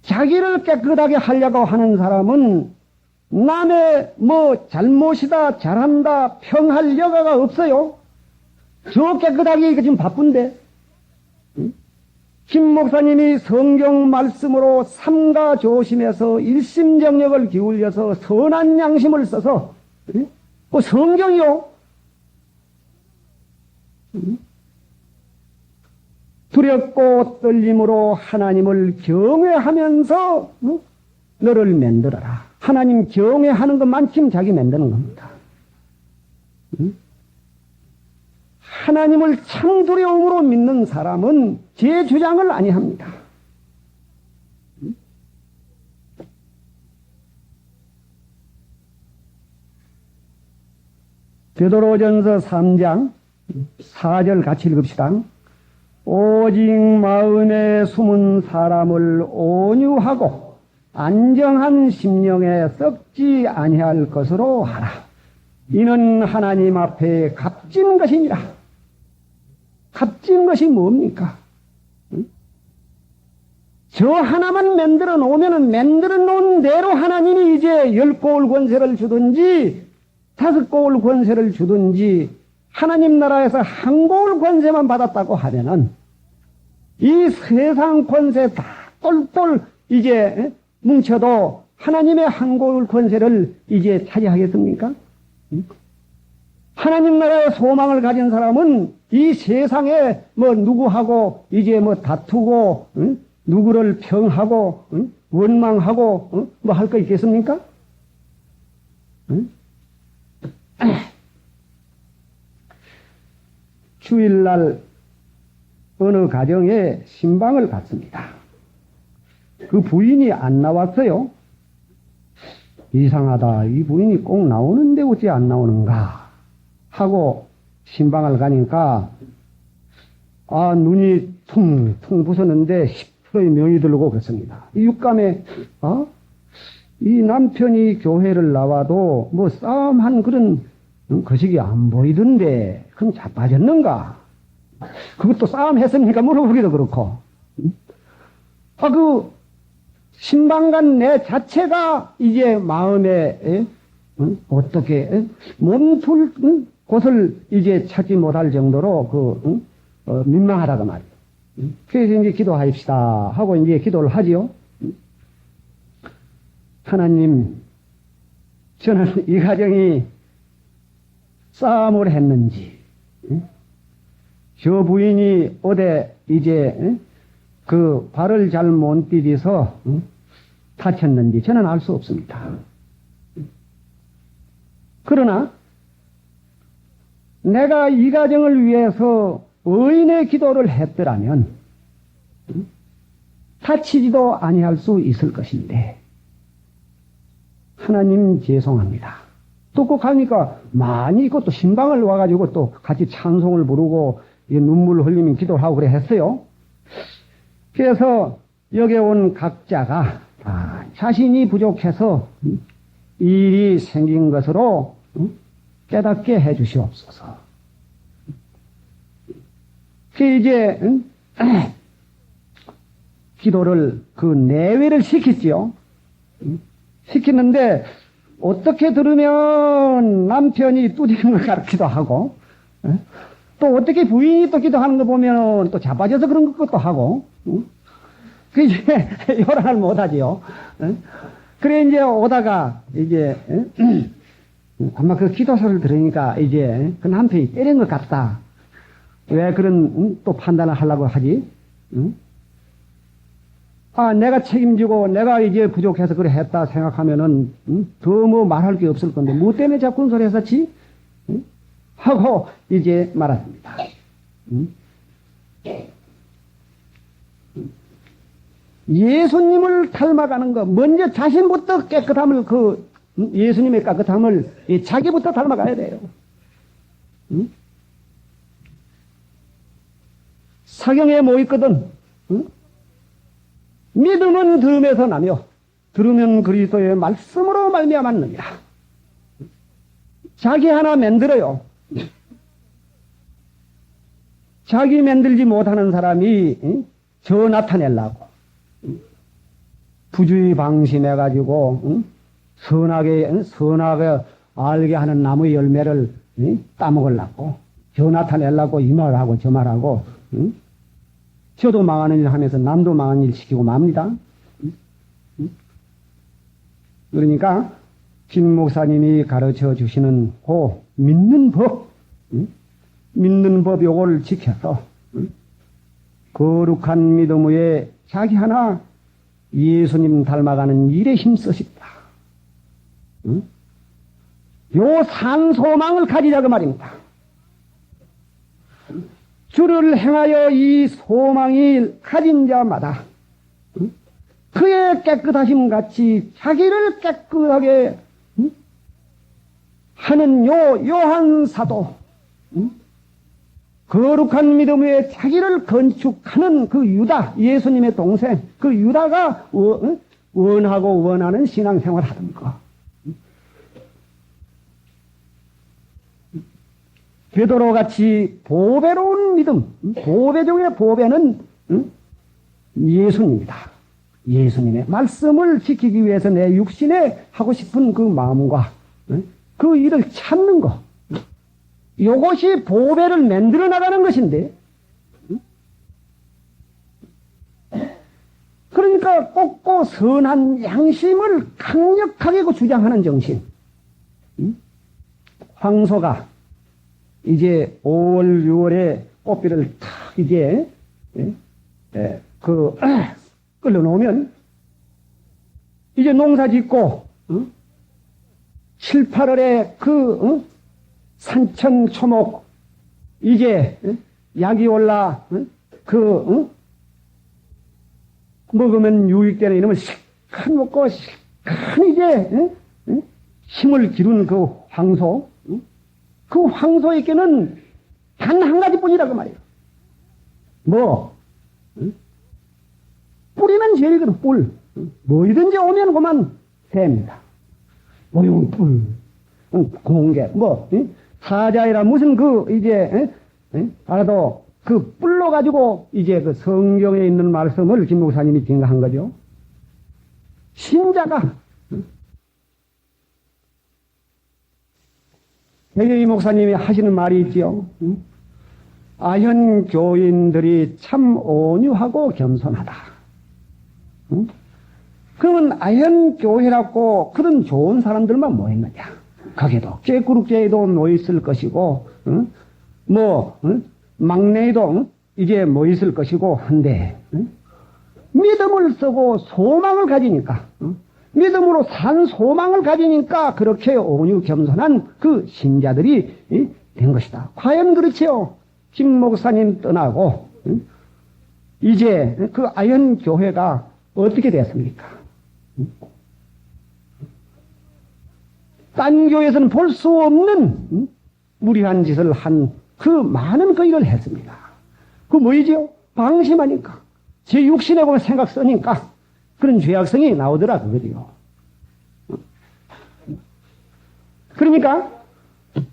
자기를 깨끗하게 하려고 하는 사람은 남의 뭐 잘못이다, 잘한다, 평할 여가가 없어요. 저 깨끗하게 지금 바쁜데. 김 목사님이 성경 말씀으로 삼가 조심해서 일심정력을 기울여서 선한 양심을 써서 그 성경이요. 두렵고 떨림으로 하나님을 경외하면서 너를 만들어라. 하나님 경외하는 것만큼 자기 만드는 겁니다. 하나님을 참 두려움으로 믿는 사람은 제 주장을 아니합니다. 베드로전서 3장 4절 같이 읽읍시다. 오직 마음에 숨은 사람을 온유하고 안정한 심령에 썩지 아니할 것으로 하라. 이는 하나님 앞에 값진 것이니라. 값진 것이 뭡니까? 저 하나만 만들어 놓으면 만들어 놓은 대로 하나님이 이제 10고울 권세를 주든지 5고울 권세를 주든지 하나님 나라에서 1고울 권세만 받았다고 하면은 이 세상 권세 다 똘똘 이제 뭉쳐도 하나님의 1고울 권세를 이제 차지하겠습니까? 하나님 나라의 소망을 가진 사람은 이 세상에 뭐 누구하고 이제 뭐 다투고 누구를 평하고 원망하고 뭐 할 거 있겠습니까? 주일날 어느 가정에 신방을 갔습니다. 그 부인이 안 나왔어요. 이상하다. 이 부인이 꼭 나오는데 어찌 안 나오는가 하고 신방을 가니까 눈이 퉁퉁 부셨는데 10%의 명이 들고 그랬습니다. 이 육감에 이 남편이 교회를 나와도 뭐 싸움한 그런 거식이 안 보이던데 그럼 자빠졌는가? 그것도 싸움했습니까? 물어보기도 그렇고. 그 신방간 내 자체가 이제 마음에 어떻게 몸둘 곳을 이제 찾지 못할 정도로 민망하다고 말이에요. 그래서 이제 기도하십시다 하고 이제 기도를 하지요. 하나님, 저는 이 가정이 싸움을 했는지, 저 부인이 어디 이제 그 발을 잘 못 디뎌서 다쳤는지 저는 알 수 없습니다. 그러나 내가 이 가정을 위해서 의인의 기도를 했더라면 다치지도 아니할 수 있을 것인데 하나님 죄송합니다. 또 꼭 하니까 많이 있고 또 신방을 와가지고 또 같이 찬송을 부르고 눈물 흘리면 기도를 하고 그래 했어요. 그래서 여기 온 각자가 자신이 부족해서 일이 생긴 것으로 깨닫게 해 주시옵소서. 그 이제 기도를 그 내외를 시키지요. 시키는데 어떻게 들으면 남편이 두드리는 걸 가르치기도 하고 또 어떻게 부인이 또 기도하는 거 보면 또 자빠져서 그런 것도 하고 그 이제 요란을 못하지요. 그래 이제 오다가 이제 아마 그 기도 소리를 들으니까 이제 그 남편이 때린 것 같다. 왜 그런 또 판단을 하려고 하지? 내가 책임지고 내가 이제 부족해서 그래 했다 생각하면은 더 뭐 말할 게 없을 건데 뭐 때문에 자꾸 그런 소리 했었지? 하고 이제 말았습니다. 예수님을 닮아가는 거 먼저 자신부터 깨끗함을 예수님의 깨끗함을 자기부터 닮아가야 돼요. 사경에 뭐 있거든? 믿음은 덤에서 나며 들으면 그리스도의 말씀으로 말미암았느니라. 자기 하나 만들어요. 자기 만들지 못하는 사람이 저 나타내려고 부주의 방심해가지고 선하게 알게 하는 나무의 열매를 따먹으려고 저 나타내려고 이 말하고 저 말하고 저도 망하는 일 하면서 남도 망하는 일 시키고 맙니다. 그러니까 김 목사님이 가르쳐 주시는 그 믿는 법 요걸 지켜서 거룩한 믿음 위에 자기 하나 예수님 닮아가는 일에 힘쓰십니다. 요 산소망을 가지자 그 말입니다. 주를 행하여 이 소망이 가진 자마다 그의 깨끗하심 같이 자기를 깨끗하게 하는 요한 사도, 거룩한 믿음 위에 자기를 건축하는 그 유다, 예수님의 동생, 그 유다가 원하고 원하는 신앙생활 하던 거. 베드로 같이 보배로운 믿음, 보배 중에 보배는 예수님이다. 예수님의 말씀을 지키기 위해서 내 육신에 하고 싶은 그 마음과 그 일을 찾는 것. 이것이 보배를 만들어 나가는 것인데, 그러니까 꼭꼭 선한 양심을 강력하게 주장하는 정신. 황소가 이제 5월, 6월에 꽃비를 탁 이제 끌어놓으면 이제 농사 짓고 7, 8월에 그 산천 초목 이제 약이 올라 먹으면 유익되는 이놈을 실컷 먹고 실컷 이제 힘을 기른 그 황소, 그 황소에게는 단 한 가지뿐이라고 말이에요. 뿌리는 제일거든. 뿔. 뭐이든지 오면 그만 셉니다. 모용뿔, 공개, 사자이라 무슨 알아도 그 뿔로 가지고 이제 그 성경에 있는 말씀을 김 목사님이 증가한 거죠. 신자가, 백여희 목사님이 하시는 말이 있지요. 아현 교인들이 참 온유하고 겸손하다. 그러면 아현교회라고 그런 좋은 사람들만 모였느냐? 거기도 꾀꾸룩제에도 모였을 것이고 막내에도 이제 모였을 것이고 한데 믿음을 쓰고 소망을 가지니까 믿음으로 산 소망을 가지니까 그렇게 온유 겸손한 그 신자들이 된 것이다. 과연 그렇지요? 김 목사님 떠나고 이제 그 아현교회가 어떻게 됐습니까? 딴 교회에서는 볼 수 없는 무리한 짓을 한 그 많은 그 일을 했습니다. 그 뭐이지요? 방심하니까. 제 육신에 보면 생각 쓰니까 그런 죄악성이 나오더라 그거지요. 그러니까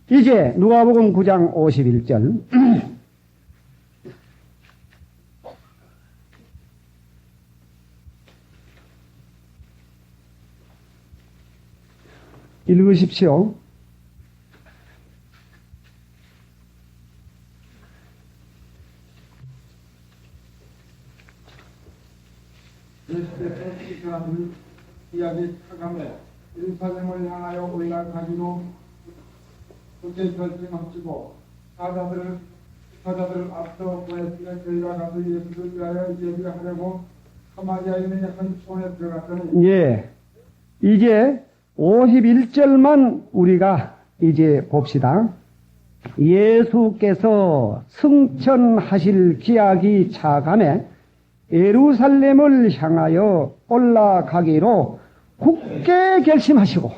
이제 누가복음 9장 51절 읽으십시오. 예수께서 이 사람을 이야기 타감해 예루살렘을 향하여 올라가기로 그때 결심 합치고 사자들을 앞서 보냈으며 저희가 가서 예수를 위하여 예비하려고 사마리아에 있는 한 촌에 들어갔더니 예, 이제 51절만 우리가 이제 봅시다. 예수께서 승천하실 기약이 차감해 예루살렘을 향하여 올라가기로 굳게 결심하시고,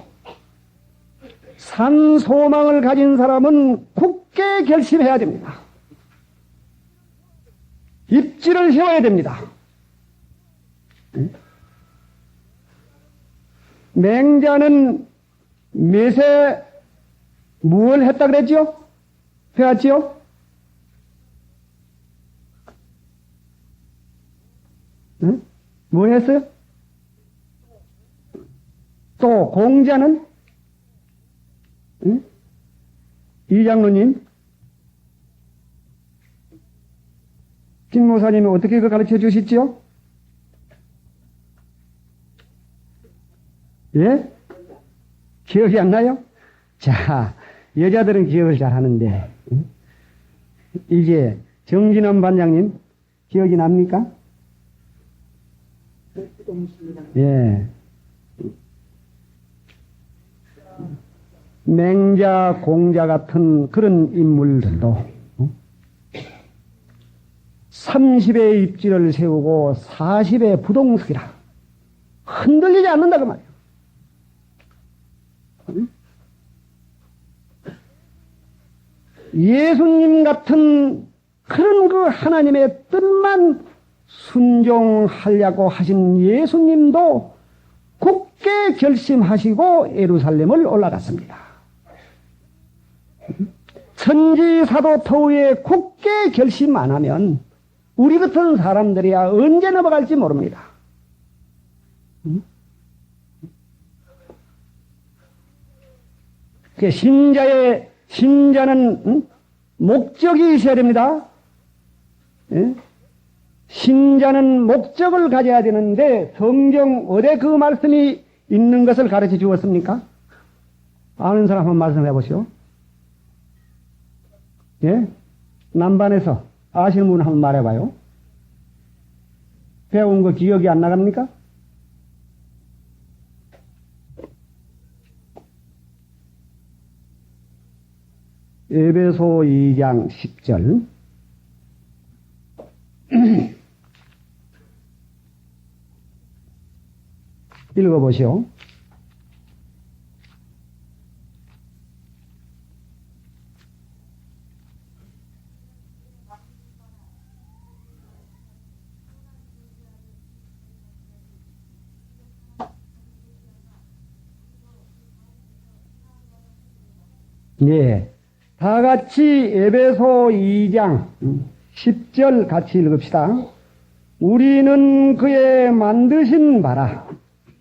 산 소망을 가진 사람은 굳게 결심해야 됩니다. 입지를 세워야 됩니다. 맹자는 몇에 무엇을 했다 그랬죠? 배웠지요? 응? 뭐 했어요? 또 공자는? 응? 이장로님? 김 목사님이 어떻게 그 가르쳐 주시지요? 예? 기억이 안 나요? 자, 여자들은 기억을 잘 하는데, 응? 이제 정진원 반장님, 기억이 납니까? 예. 맹자, 공자 같은 그런 인물들도 30의 입지를 세우고 40의 부동석이라 흔들리지 않는다 그 말이에요. 예수님 같은 그런 그 하나님의 뜻만 순종하려고 하신 예수님도 굳게 결심하시고 예루살렘을 올라갔습니다. 천지사도 터위에 굳게 결심 안 하면 우리 같은 사람들이야 언제 넘어갈지 모릅니다. 신자는 목적이 있어야 됩니다. 신자는 목적을 가져야 되는데 성경 어디 그 말씀이 있는 것을 가르쳐 주었습니까? 아는 사람 한번 말씀해 보시오. 예? 남반에서 아시는 분 한번 말해봐요. 배운 거 기억이 안 나갑니까? 에베소 2장 10절 읽어보시오. 네. 다 같이 에베소 2장 10절 같이 읽읍시다. 우리는 그의 만드신 바라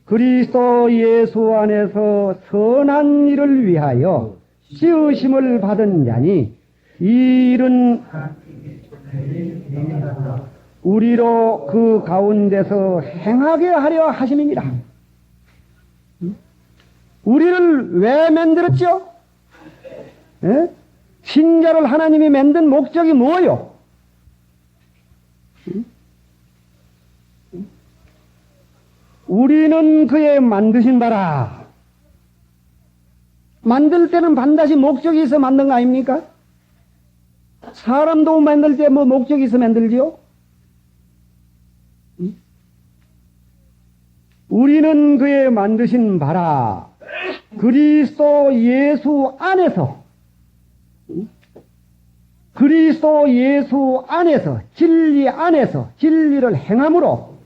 그리스도 예수 안에서 선한 일을 위하여 지으심을 받은 자니 이 일은 우리로 그 가운데서 행하게 하려 하심이니라. 우리를 왜 만들었죠? 예? 신자를 하나님이 만든 목적이 뭐예요? 우리는 그의 만드신 바라. 만들 때는 반드시 목적이 있어 만든 거 아닙니까? 사람도 만들 때 뭐 목적이 있어 만들지요? 우리는 그의 만드신 바라. 그리스도 예수 안에서 그리스도 예수 안에서 진리 안에서 진리를 행함으로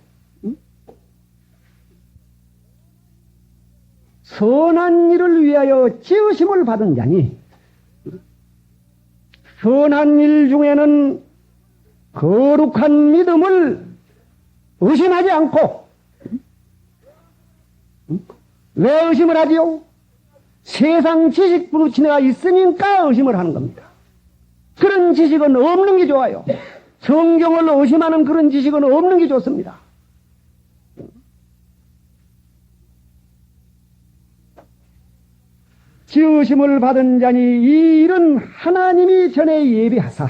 선한 일을 위하여 지으심을 받은 자니 선한 일 중에는 거룩한 믿음을 의심하지 않고 왜 의심을 하지요? 세상 지식 부르치네가 있으니까 의심을 하는 겁니다. 그런 지식은 없는 게 좋아요. 성경을 의심하는 그런 지식은 없는 게 좋습니다. 지으심을 받은 자니 이 일은 하나님이 전에 예비하사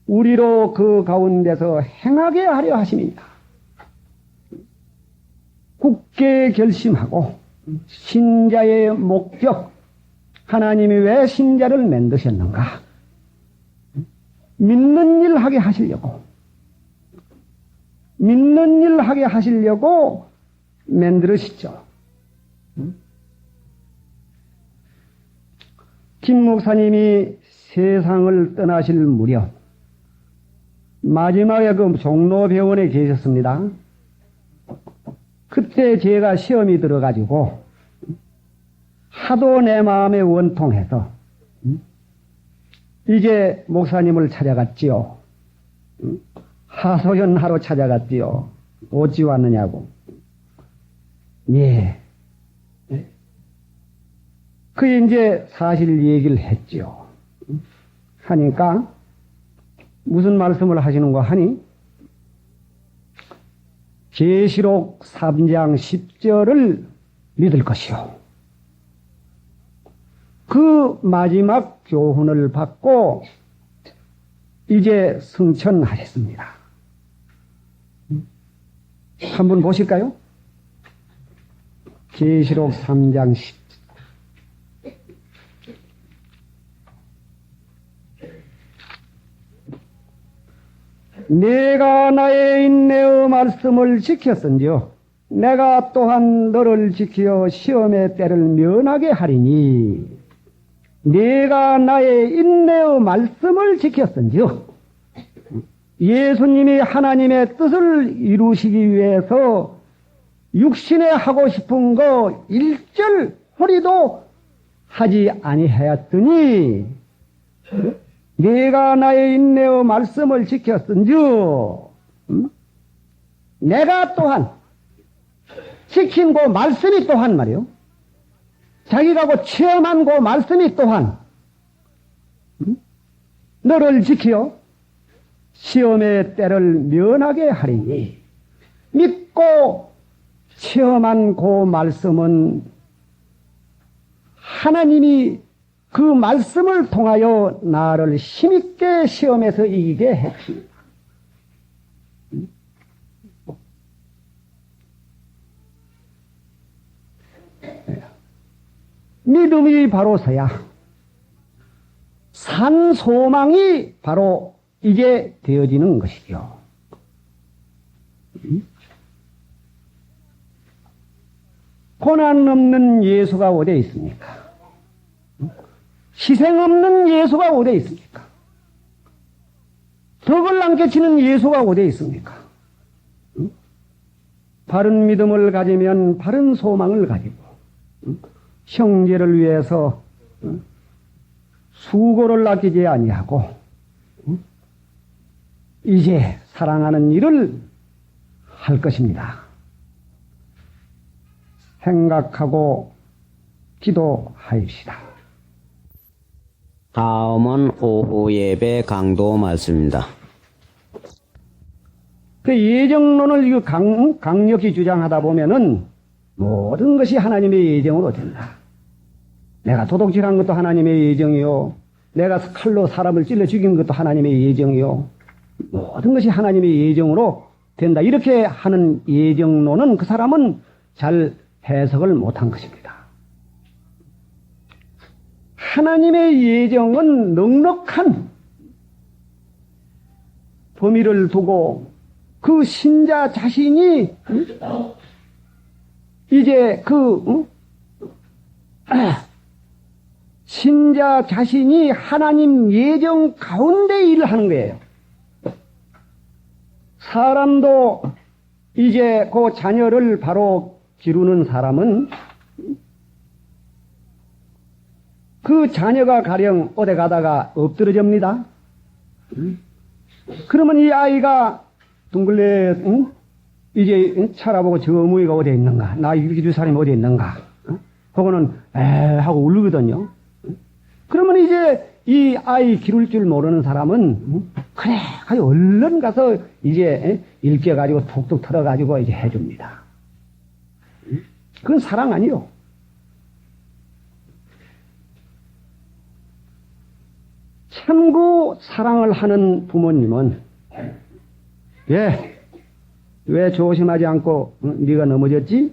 우리로 그 가운데서 행하게 하려 하심이니라. 굳게 결심하고 신자의 목적, 하나님이 왜 신자를 만드셨는가? 믿는 일 하게 하시려고, 믿는 일 하게 하시려고 만들으시죠. 김 목사님이 세상을 떠나실 무렵 마지막에 그 종로병원에 계셨습니다. 그때 제가 시험이 들어가지고 하도 내 마음에 원통해서 이제 목사님을 찾아갔지요. 하소연하러 찾아갔지요. 오지 않느냐고. 예. 그 이제 사실 얘기를 했지요. 하니까 무슨 말씀을 하시는가 하니 계시록 3장 10절을 믿을 것이요. 그 마지막 교훈을 받고 이제 승천하셨습니다. 한번 보실까요? 계시록 3장 10절. 내가 나의 인내의 말씀을 지켰은지요. 내가 또한 너를 지키어 시험의 때를 면하게 하리니. 내가 나의 인내의 말씀을 지켰은지요. 예수님이 하나님의 뜻을 이루시기 위해서 육신에 하고 싶은 거 일절 허리도 하지 아니하였더니 내가 나의 인내의 말씀을 지켰은즉 내가 또한 지킨 그 말씀이 또한 말이요. 자기가 그 체험한 그 말씀이 또한 너를 지키어 시험의 때를 면하게 하리니. 믿고 체험한 그 말씀은 하나님이 그 말씀을 통하여 나를 힘있게 시험에서 이기게 했습니다. 믿음이 바로 서야 산 소망이 바로 이게 되어지는 것이죠. 고난 없는 예수가 어디에 있습니까? 희생 없는 예수가 어디에 있습니까? 덕을 안 깨치는 예수가 어디에 있습니까? 바른 믿음을 가지면 바른 소망을 가지고 형제를 위해서 수고를 아끼지 아니하고 이제 사랑하는 일을 할 것입니다. 생각하고 기도하십시다. 다음은 오후 예배 강도 말씀입니다. 그 예정론을 이거 강력히 주장하다 보면은 모든 것이 하나님의 예정으로 된다. 내가 도둑질한 것도 하나님의 예정이요. 내가 칼로 사람을 찔러 죽인 것도 하나님의 예정이요. 모든 것이 하나님의 예정으로 된다. 이렇게 하는 예정론은 그 사람은 잘 해석을 못한 것입니다. 하나님의 예정은 넉넉한 범위를 두고 그 신자 자신이 이제 신자 자신이 하나님 예정 가운데 일을 하는 거예요. 사람도 이제 그 자녀를 바로 기르는 사람은 그 자녀가 가령 어디 가다가 엎드러집니다. 그러면 이 아이가 둥글레 이제 찾아보고 저 어머니가 어디에 있는가, 나 기를 사람이 어디에 있는가, 그거는 하고 울거든요. 그러면 이제 이 아이 기를 줄 모르는 사람은 그래 얼른 가서 이제 일깨가지고 툭툭 털어가지고 이제 해줍니다. 그건 사랑 아니요. 참고 사랑을 하는 부모님은 왜 조심하지 않고 네가 넘어졌지?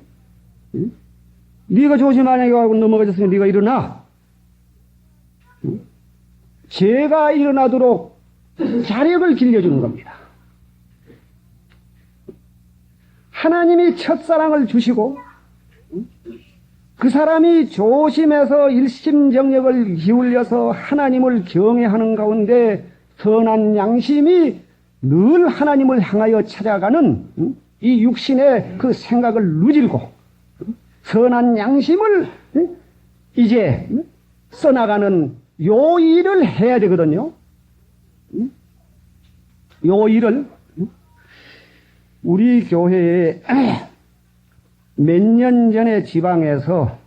네가 조심하지 않고 넘어졌으면 네가 일어나. 제가 일어나도록 자력을 길려주는 겁니다. 하나님이 첫사랑을 주시고 그 사람이 조심해서 일심정력을 기울여서 하나님을 경외하는 가운데 선한 양심이 늘 하나님을 향하여 찾아가는 이 육신의 그 생각을 누질고 선한 양심을 이제 써나가는 요 일을 해야 되거든요. 요 일을 우리 교회에 몇 년 전에 지방에서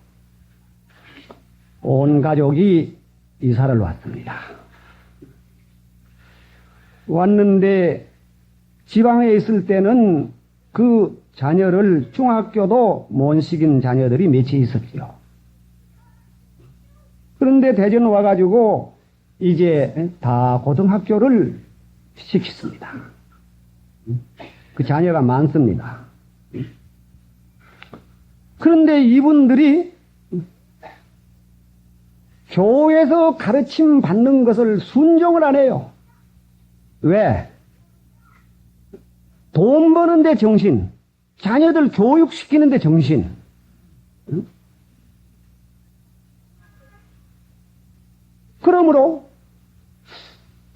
온 가족이 이사를 왔습니다. 왔는데 지방에 있을 때는 그 자녀를 중학교도 못 시킨 자녀들이 몇이 있었죠. 그런데 대전 와가지고 이제 다 고등학교를 시켰습니다. 그 자녀가 많습니다. 그런데 이분들이 교회에서 가르침 받는 것을 순종을 안 해요. 왜? 돈 버는데 정신, 자녀들 교육시키는데 정신. 그러므로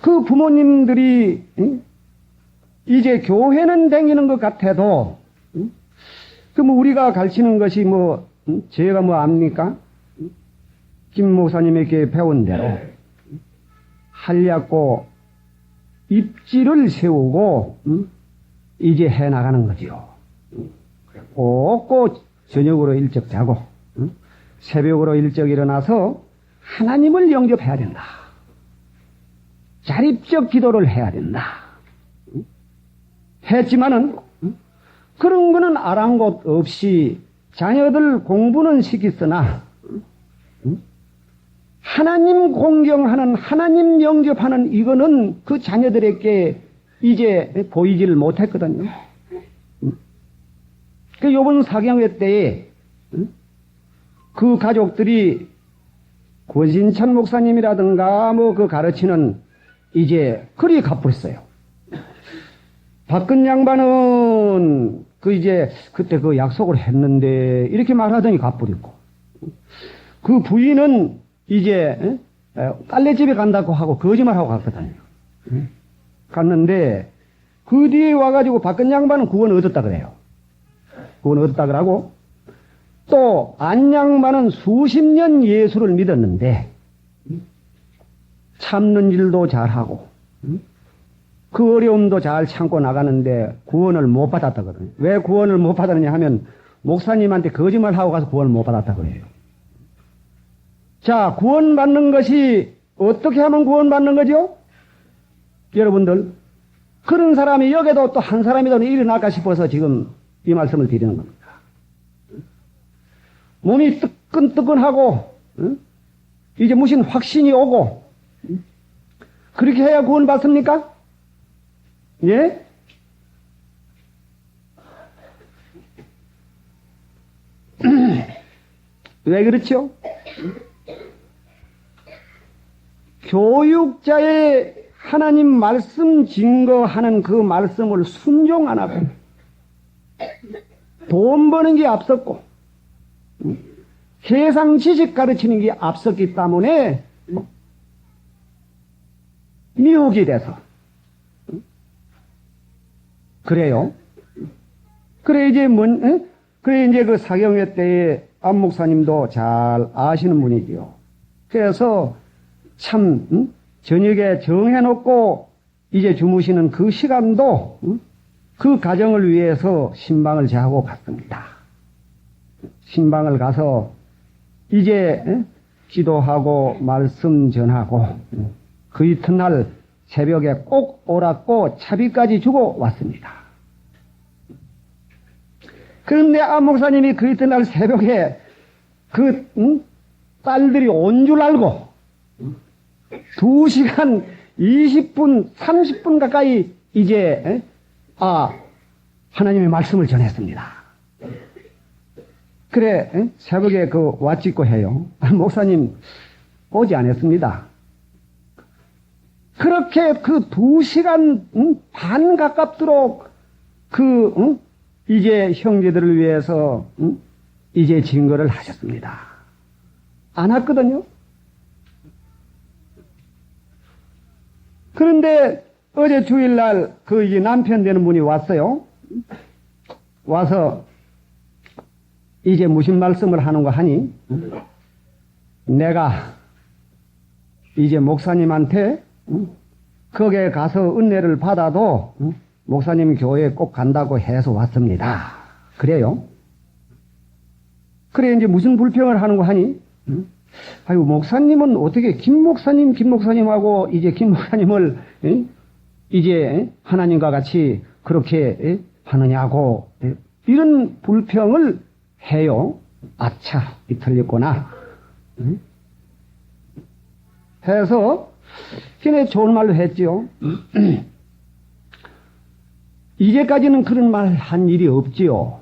그 부모님들이 이제 교회는 다니는 것 같아도 그 뭐 우리가 가르치는 것이 뭐 제가 뭐 압니까? 김 목사님에게 배운 대로 한리학고 입지를 세우고 이제 해나가는 거지요. 꼭꼭 저녁으로 일찍 자고 새벽으로 일찍 일어나서 하나님을 영접해야 된다. 자립적 기도를 해야 된다. 했지만은 그런 거는 아랑곳 없이 자녀들 공부는 시켰으나 하나님 공경하는 하나님 영접하는 이거는 그 자녀들에게 이제 보이지를 못했거든요. 그 요번 사경회 때에 그 가족들이 권신천 목사님이라든가 뭐 그 가르치는 이제 그리 갚았어요. 박근 양반은 그 이제 그때 그 약속을 했는데 이렇게 말하더니 갚으리고 그 부인은 이제 딸내집에 간다고 하고 거짓말하고 갔거든요. 갔는데 그 뒤에 와가지고 박근 양반은 구원 얻었다 그래요. 구원 얻었다 그러고 또 안 양반은 수십 년 예수를 믿었는데 참는 일도 잘하고 그 어려움도 잘 참고 나가는데 구원을 못 받았다 그러거든요. 왜 구원을 못 받았느냐 하면 목사님한테 거짓말하고 가서 구원을 못 받았다 그래요. 자, 구원받는 것이 어떻게 하면 구원받는 거죠? 여러분들, 그런 사람이 여기도 또 한 사람이라도 일어날까 싶어서 지금 이 말씀을 드리는 겁니다. 몸이 뜨끈뜨끈하고 이제 무슨 확신이 오고 그렇게 해야 구원받습니까? 예? 왜 그렇죠? 교육자의 하나님 말씀 증거하는 그 말씀을 순종 안 하고 돈 버는 게 앞섰고 세상 지식 가르치는 게 앞섰기 때문에 미혹이 돼서 그래요. 그래 이제 그래 이제 그 사경회 때에 안 목사님도 잘 아시는 분이지요. 그래서 참 저녁에 정해놓고 이제 주무시는 그 시간도 그 가정을 위해서 신방을 제하고 갔습니다. 신방을 가서 이제 기도하고 말씀 전하고 그 이튿날 새벽에 꼭 오라고 차비까지 주고 왔습니다. 그런데 안 목사님이 그 이튿날 새벽에 그 딸들이 온 줄 알고 2시간 20분 30분 가까이 이제 하나님의 말씀을 전했습니다. 그래 새벽에 그 왓짓고 해요. 목사님 오지 않았습니다. 그렇게 그 2시간 반 가깝도록 이제 형제들을 위해서 이제 증거를 하셨습니다. 안 왔거든요. 그런데 어제 주일날 그 이제 남편 되는 분이 왔어요. 와서 이제 무슨 말씀을 하는가 하니 내가 이제 목사님한테 거기에 가서 은혜를 받아도 목사님 교회에 꼭 간다고 해서 왔습니다. 그래요? 그래 이제 무슨 불평을 하는 거 하니? 아유 목사님은 어떻게 김 목사님하고 이제 김 목사님을 이제 하나님과 같이 그렇게 하느냐고 이런 불평을 해요. 아차 이 틀렸구나 해서 걔네 좋은 말로 했지요. 이제까지는 그런 말 한 일이 없지요.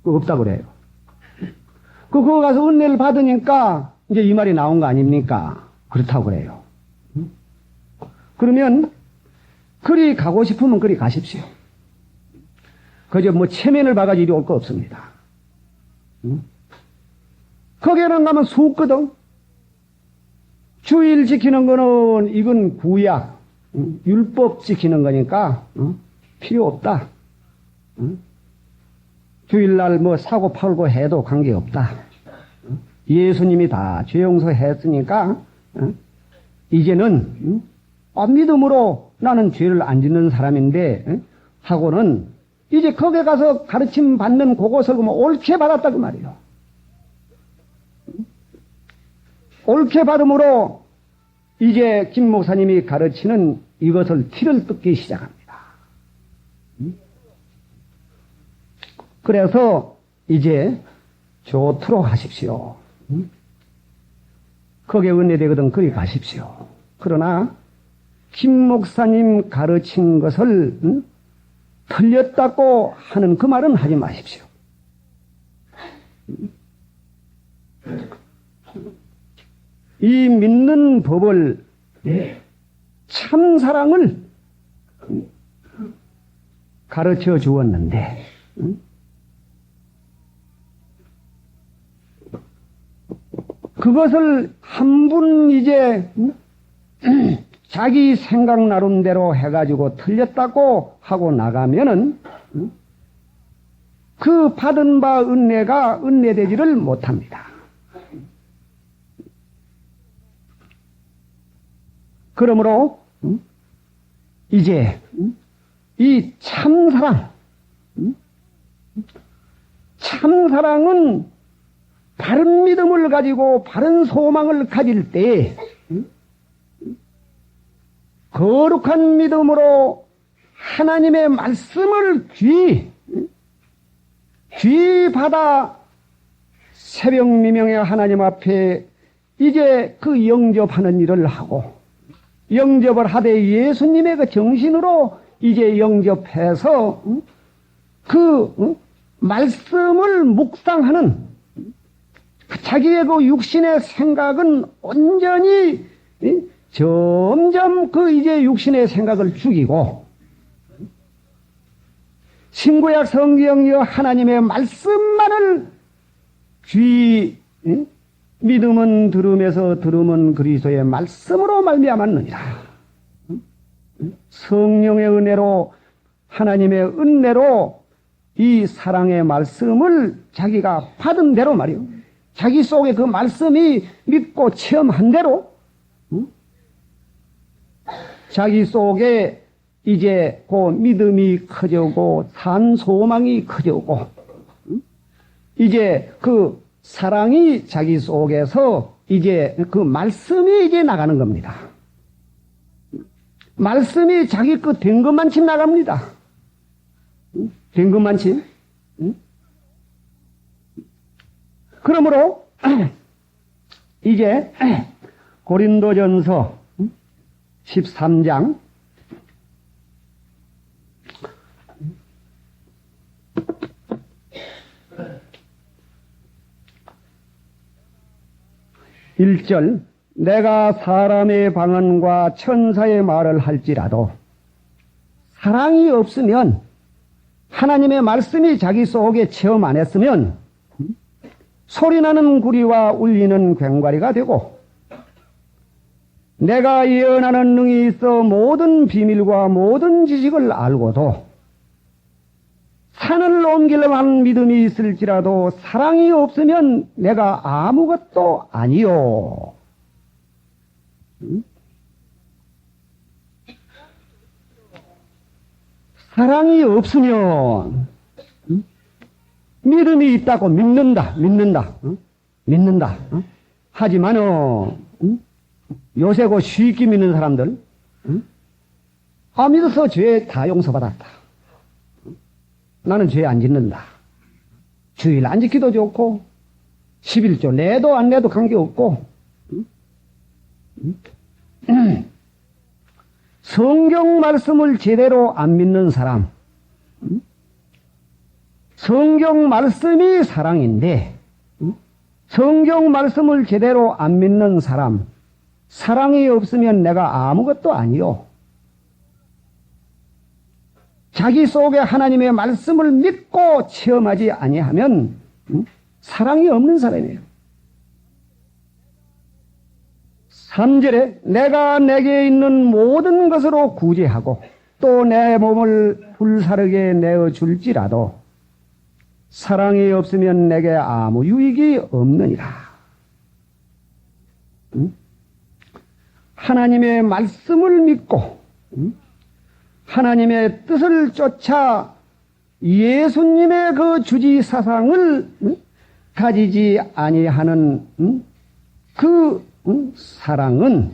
없다고 그래요. 그거 가서 은혜를 받으니까 이제 이 말이 나온 거 아닙니까? 그렇다고 그래요. 그러면 그리 가고 싶으면 그리 가십시오. 그저 뭐 체면을 봐가지고 이리 올 거 없습니다. 거기에는 가면 수거든. 주일 지키는 거는 이건 구약, 율법 지키는 거니까 필요 없다. 주일날 뭐 사고 팔고 해도 관계없다. 예수님이 다 죄 용서했으니까 이제는 믿음으로 나는 죄를 안 짓는 사람인데 하고는 이제 거기에 가서 가르침 받는 그것을 뭐 옳게 받았다 그 말이에요. 옳게 받음으로 이제 김 목사님이 가르치는 이것을 티를 뜯기 시작합니다. 그래서 이제 좋도록 하십시오. 거기에 은혜되거든 그리 가십시오. 그러나 김 목사님 가르친 것을 틀렸다고 하는 그 말은 하지 마십시오. 이 믿는 법을 참사랑을 가르쳐 주었는데 그것을 한 분 이제 자기 생각 나름대로 해가지고 틀렸다고 하고 나가면은 그 받은 바 은혜가 은혜되지를 못합니다. 그러므로 이제 이 참사랑은 바른 믿음을 가지고 바른 소망을 가질 때 거룩한 믿음으로 하나님의 말씀을 귀 받아 새벽 미명에 하나님 앞에 이제 그 영접하는 일을 하고 영접을 하되 예수님의 그 정신으로 이제 영접해서 그 말씀을 묵상하는 자기의 그 육신의 생각은 온전히 점점 그 이제 육신의 생각을 죽이고 신구약 성경이여 하나님의 말씀만을 믿음은 들음에서 들음은 그리스도의 말씀으로 말미암았느니라. 성령의 은혜로 하나님의 은혜로 이 사랑의 말씀을 자기가 받은 대로 말이요. 자기 속에 그 말씀이 믿고 체험한 대로 자기 속에 이제 그 믿음이 커지고 산 소망이 커지고 이제 그 사랑이 자기 속에서 이제 그 말씀이 이제 나가는 겁니다. 말씀이 자기 그 된 것만침 나갑니다. 된 것만침. 그러므로 이제 고린도전서 13장 1절 내가 사람의 방언과 천사의 말을 할지라도 사랑이 없으면 하나님의 말씀이 자기 속에 체험 안 했으면 소리나는 구리와 울리는 괭과리가 되고 내가 예언하는 능이 있어 모든 비밀과 모든 지식을 알고도 산을 옮기려고 하는 믿음이 있을지라도 사랑이 없으면 내가 아무것도 아니요. 사랑이 없으면 믿음이 있다고 믿는다. 하지만 요새 그 쉽게 믿는 사람들 믿어서 죄 다 용서받았다. 나는 죄 안 짓는다. 주일 안 지키도 좋고 11조 내도 안 내도 관계없고 성경 말씀을 제대로 안 믿는 사람, 성경 말씀이 사랑인데 성경 말씀을 제대로 안 믿는 사람, 사랑이 없으면 내가 아무것도 아니요. 자기 속에 하나님의 말씀을 믿고 체험하지 아니하면 사랑이 없는 사람이에요. 3절에 내가 내게 있는 모든 것으로 구제하고 또 내 몸을 불사르게 내어줄지라도 사랑이 없으면 내게 아무 유익이 없느니라. 하나님의 말씀을 믿고 하나님의 뜻을 쫓아 예수님의 그 주지 사상을 가지지 아니하는 그 사랑은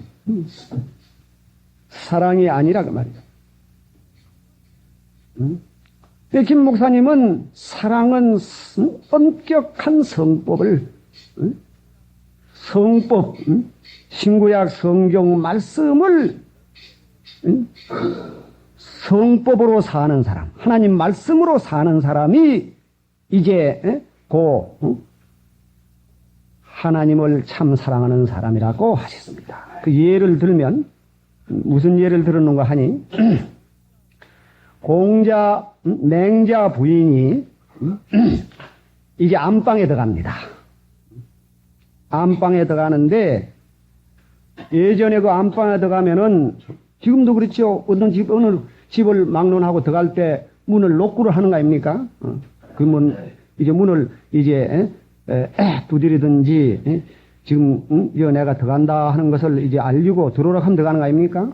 사랑이 아니라 그 말이죠. 김 목사님은 사랑은 엄격한 성법을 성법 신구약 성경 말씀을 성법으로 사는 사람, 하나님 말씀으로 사는 사람이 이제 하나님을 참 사랑하는 사람이라고 하셨습니다. 그 예를 들면 무슨 예를 들었는가 하니 맹자 부인이 이제 안방에 들어갑니다. 안방에 들어가는데 예전에 그 안방에 들어가면은 지금도 그렇죠. 어느 집을 막론하고 들어갈 때 문을 노크를 하는 거 아닙니까? 이제 문을 이제 두드리든지 지금 내가 들어간다 하는 것을 이제 알리고 들어오라고 하면 들어가는 거 아닙니까?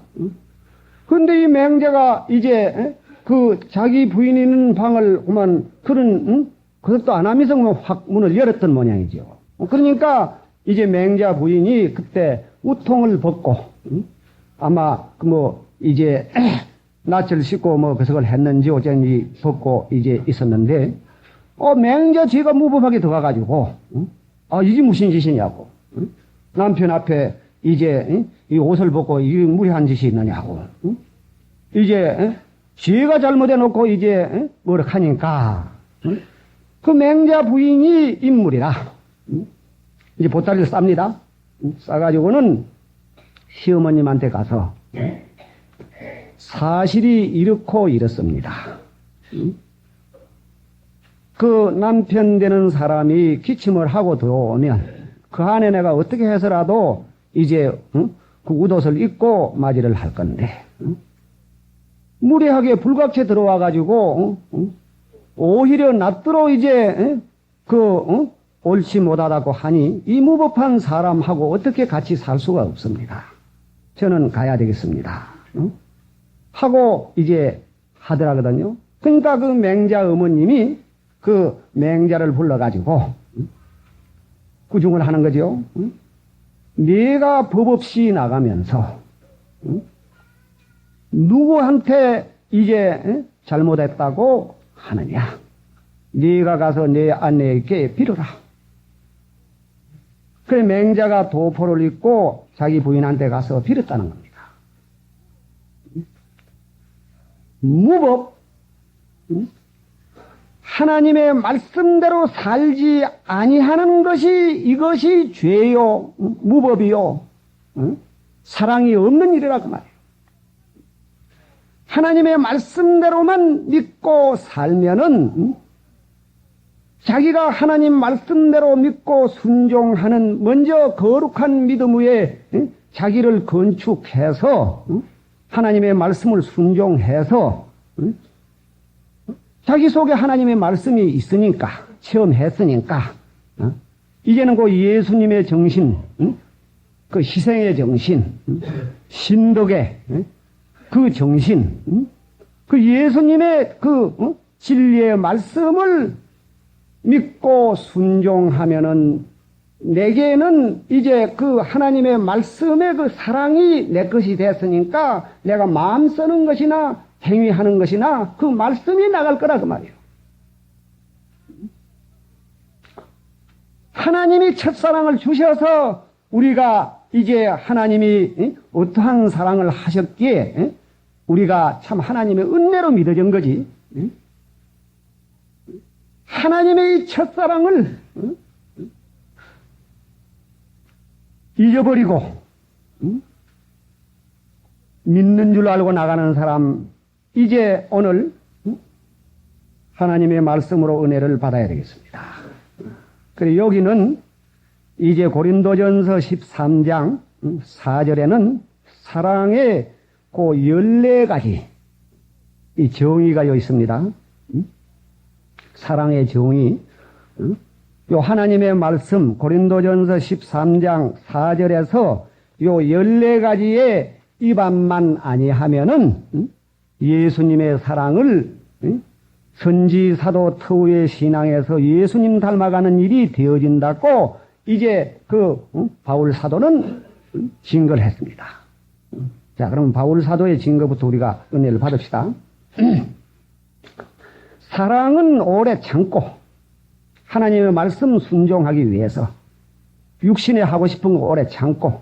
그런데 이 맹자가 이제 그 자기 부인이 있는 방을 그만 그것도 안 하면서 확 문을 열었던 모양이죠. 그러니까 이제 맹자 부인이 그때 우통을 벗고 아마 이제 낯을 씻고 그것을 했는지 어쩐지 벗고 이제 있었는데 맹자 쥐가 무법하게 들어가가지고 이게 무슨 짓이냐고 남편 앞에 이제 이 옷을 벗고 이게 무리한 짓이 있느냐고 이제 쥐가 잘못해놓고 이제 뭐라 하니까 그 맹자 부인이 인물이라 이제 보따리를 쌉니다. 싸가지고는 시어머님한테 가서 사실이 이렇고 이렇습니다. 그 남편 되는 사람이 기침을 하고 들어오면 그 안에 내가 어떻게 해서라도 이제 그 웃옷을 입고 맞이를 할 건데 무리하게 불각체 들어와 가지고 오히려 낫도록 이제 옳지 못하다고 하니 이 무법한 사람하고 어떻게 같이 살 수가 없습니다. 저는 가야 되겠습니다. 하고 이제 하더라거든요. 그러니까 그 맹자 어머님이 그 맹자를 불러가지고 구중을 하는 거죠. 네가 법 없이 나가면서 누구한테 이제 잘못했다고 하느냐. 네가 가서 내 아내에게 빌어라. 그래 맹자가 도포를 입고 자기 부인한테 가서 빌었다는 겁니다. 무법 하나님의 말씀대로 살지 아니하는 것이 이것이 죄요 무법이요 사랑이 없는 일이라고 말해요. 하나님의 말씀대로만 믿고 살면은 자기가 하나님 말씀대로 믿고 순종하는 먼저 거룩한 믿음 위에 자기를 건축해서 하나님의 말씀을 순종해서 자기 속에 하나님의 말씀이 있으니까, 체험했으니까, 이제는 그 예수님의 정신, 그 희생의 정신, 신덕의 그 정신, 그 예수님의 그 진리의 말씀을 믿고 순종하면은 내게는 이제 그 하나님의 말씀의 그 사랑이 내 것이 됐으니까 내가 마음 쓰는 것이나 행위하는 것이나 그 말씀이 나갈 거라 그 말이에요. 하나님이 첫사랑을 주셔서 우리가 이제 하나님이 어떠한 사랑을 하셨기에 우리가 참 하나님의 은혜로 믿어진 거지. 하나님의 이 첫사랑을 잊어버리고 믿는 줄 알고 나가는 사람, 이제 오늘 하나님의 말씀으로 은혜를 받아야 되겠습니다. 그리고 여기는 이제 고린도전서 13장 4절에는 사랑의 그 14가지 이 정의가 여기 있습니다. 사랑의 정의. 요 하나님의 말씀 고린도전서 13장 4절에서 요 14가지의 입안만 아니하면은 예수님의 사랑을 선지 사도 터우의 신앙에서 예수님 닮아가는 일이 되어진다고 이제 그 바울 사도는 증거를 했습니다. 자, 그럼 바울 사도의 증거부터 우리가 은혜를 받읍시다. 사랑은 오래 참고 하나님의 말씀 순종하기 위해서 육신에 하고 싶은 거 오래 참고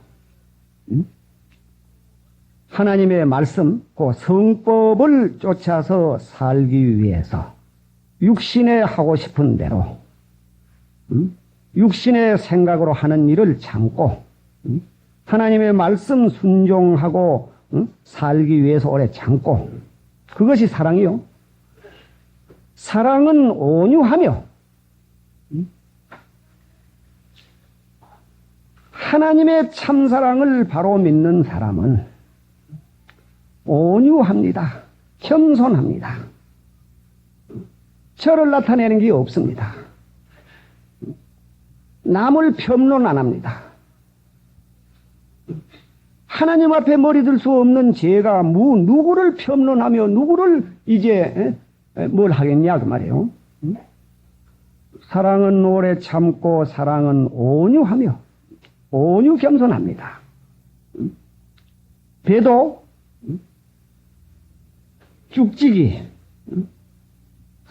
하나님의 말씀, 그 성법을 쫓아서 살기 위해서 육신에 하고 싶은 대로 육신의 생각으로 하는 일을 참고 하나님의 말씀 순종하고 살기 위해서 오래 참고, 그것이 사랑이요. 사랑은 온유하며 하나님의 참사랑을 바로 믿는 사람은 온유합니다. 겸손합니다. 저를 나타내는 게 없습니다. 남을 변론 안 합니다. 하나님 앞에 머리 들 수 없는 제가 누구를 변론하며 누구를 이제 뭘 하겠냐 그 말이에요. 사랑은 오래 참고 사랑은 온유하며 온유 겸손합니다. 배도 쭉지기,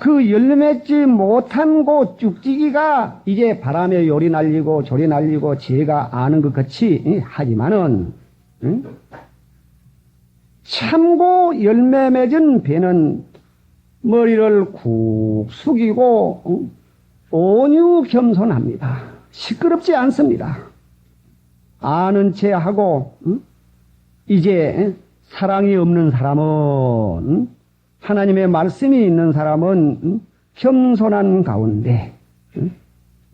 그 열매 맺지 못한 그 쭉지기가 이제 바람에 요리 날리고 조리 날리고 제가 아는 것 같이 하지만은 참고 열매 맺은 배는 머리를 쿡 숙이고 온유 겸손합니다. 시끄럽지 않습니다. 아는 체 하고 이제 사랑이 없는 사람은, 하나님의 말씀이 있는 사람은 겸손한 가운데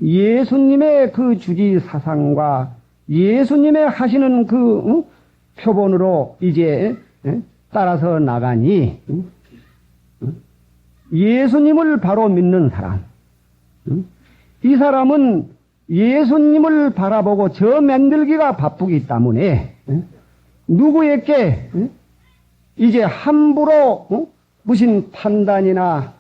예수님의 그 주지 사상과 예수님의 하시는 그 표본으로 이제 따라서 나가니 예수님을 바로 믿는 사람, 이 사람은 예수님을 바라보고 저 만들기가 바쁘기 때문에 누구에게 이제 함부로 무슨 판단이나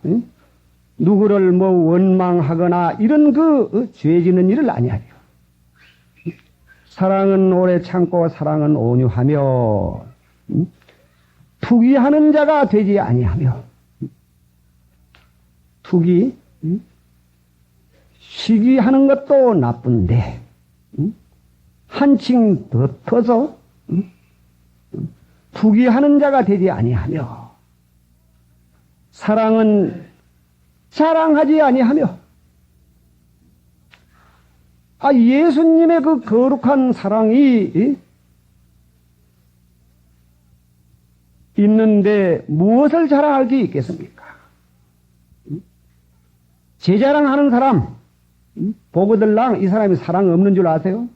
누구를 뭐 원망하거나 이런 그 죄 짓는 일을 아니하요. 사랑은 오래 참고 사랑은 온유하며 투기하는 자가 되지 아니하며, 투기 시기하는 것도 나쁜데 한층 더 커서 투기하는 자가 되지 아니하며, 사랑은 자랑하지 아니하며, 예수님의 그 거룩한 사랑이 있는데 무엇을 자랑할 게 있겠습니까? 제 자랑하는 사람, 보고들랑 이 사람이 사랑 없는 줄 아세요?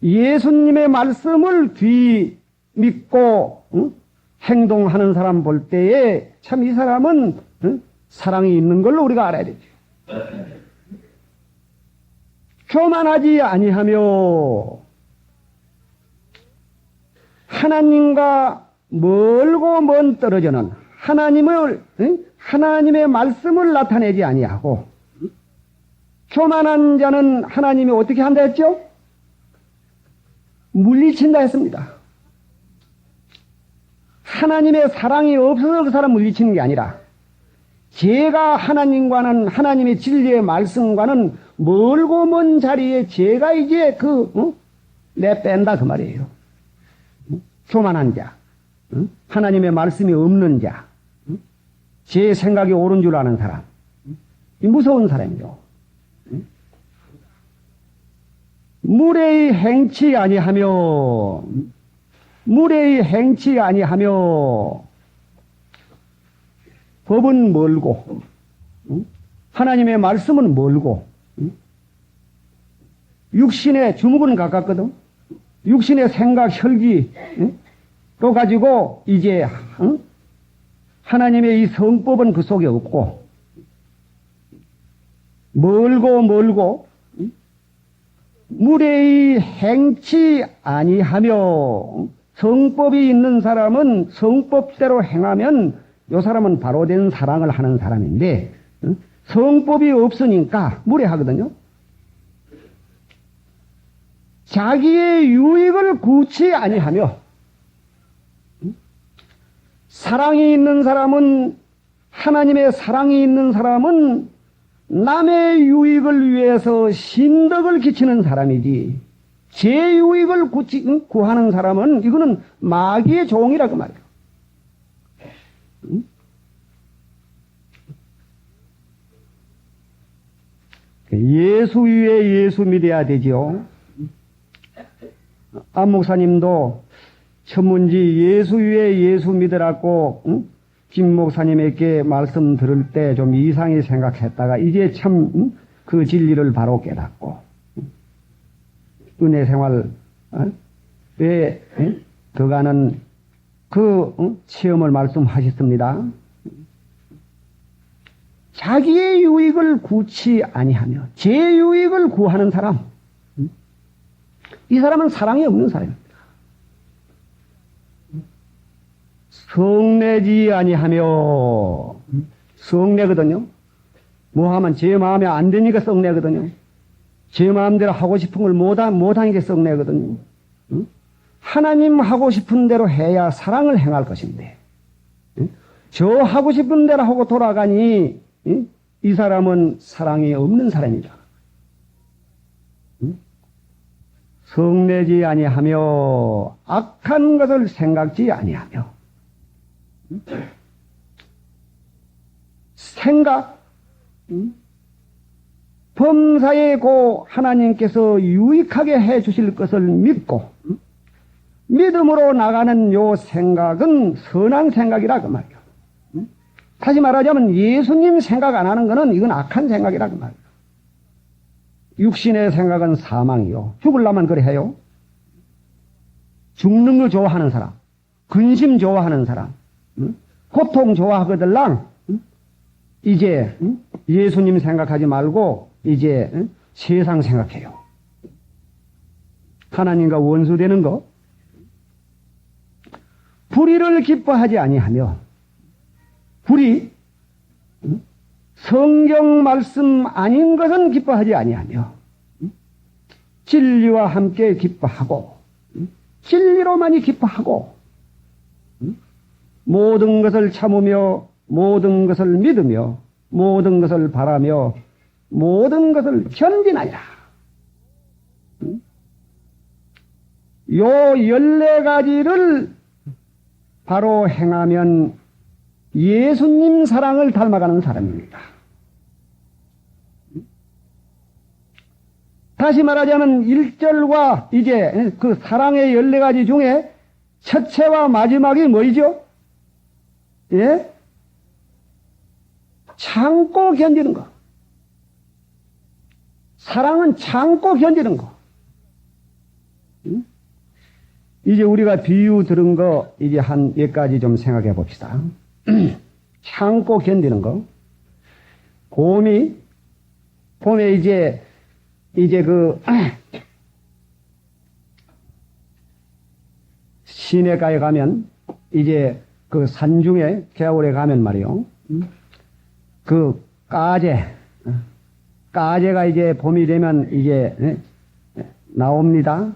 예수님의 말씀을 뒤 믿고 행동하는 사람 볼 때에 참 이 사람은 사랑이 있는 걸로 우리가 알아야 되죠. 교만하지 아니하며 하나님과 멀고 먼 떨어져는 하나님의 말씀을 나타내지 아니하고, 교만한 자는 하나님이 어떻게 한다 했죠? 물리친다 했습니다. 하나님의 사랑이 없어서 그 사람 물리치는 게 아니라, 제가 하나님과는, 하나님의 진리의 말씀과는 멀고 먼 자리에 제가 이제 내뺀다 그 말이에요. 교만한 자, 하나님의 말씀이 없는 자, 제 생각이 옳은 줄 아는 사람, 이 무서운 사람이죠. 무례히 행치 아니하며, 무례히 행치 아니하며, 법은 멀고, 하나님의 말씀은 멀고, 육신의 주목은 가깝거든. 육신의 생각, 혈기, 또 가지고 이제 하나님의 이 성법은 그 속에 없고, 멀고 무례히 행치 아니하며, 성법이 있는 사람은 성법대로 행하면 이 사람은 바로 된 사랑을 하는 사람인데, 성법이 없으니까 무례하거든요. 자기의 유익을 구치 아니하며, 사랑이 있는 사람은, 하나님의 사랑이 있는 사람은 남의 유익을 위해서 신덕을 끼치는 사람이지, 제 유익을 구하는 사람은 이거는 마귀의 종이라고 말이에요. 예수 위에 예수 믿어야 되지요. 안 목사님도 천문지 예수 위에 예수 믿으라고 김 목사님에게 말씀 들을 때 좀 이상히 생각했다가 이제 참 그 진리를 바로 깨닫고 은혜 생활 에 들어가는 그 체험을 말씀하셨습니다. 자기의 유익을 구치 아니하며 제 유익을 구하는 사람, 이 사람은 사랑이 없는 사람입니다. 성내지 아니하며, 성내거든요. 뭐 하면 제 마음에 안 되니까 성내거든요. 제 마음대로 하고 싶은 걸 못하니까 성내거든요. 하나님 하고 싶은 대로 해야 사랑을 행할 것인데, 저 하고 싶은 대로 하고 돌아가니 이 사람은 사랑이 없는 사람이다. 성내지 아니하며 악한 것을 생각지 아니하며, 생각, 범사에 고 하나님께서 유익하게 해 주실 것을 믿고 믿음으로 나가는 요 생각은 선한 생각이라 그 말이에요. 다시 말하자면 예수님 생각 안 하는 거는 이건 악한 생각이라 그 말이에요. 육신의 생각은 사망이요. 죽으려면 그래 해요. 죽는 거 좋아하는 사람, 근심 좋아하는 사람, 고통 좋아하거들랑 이제 예수님 생각하지 말고 이제 세상 생각해요. 하나님과 원수되는 거, 불의를 기뻐하지 아니하며, 불의, 성경 말씀 아닌 것은 기뻐하지 아니하며, 진리와 함께 기뻐하고, 진리로만이 기뻐하고, 모든 것을 참으며, 모든 것을 믿으며, 모든 것을 바라며, 모든 것을 견디나이다. 요 14가지를 바로 행하면 예수님 사랑을 닮아가는 사람입니다. 다시 말하자면 1절과 이제 그 사랑의 14가지 중에 첫째와 마지막이 뭐이죠? 예? 참고 견디는 거. 사랑은 참고 견디는 거. 이제 우리가 비유 들은 거 이제 한 몇 가지 좀 생각해 봅시다. 참고 견디는 거. 봄에 이제 시내가에 가면, 이제 그 산중에 겨울에 가면 말이요. 그 까제가 이제 봄이 되면 이제 나옵니다.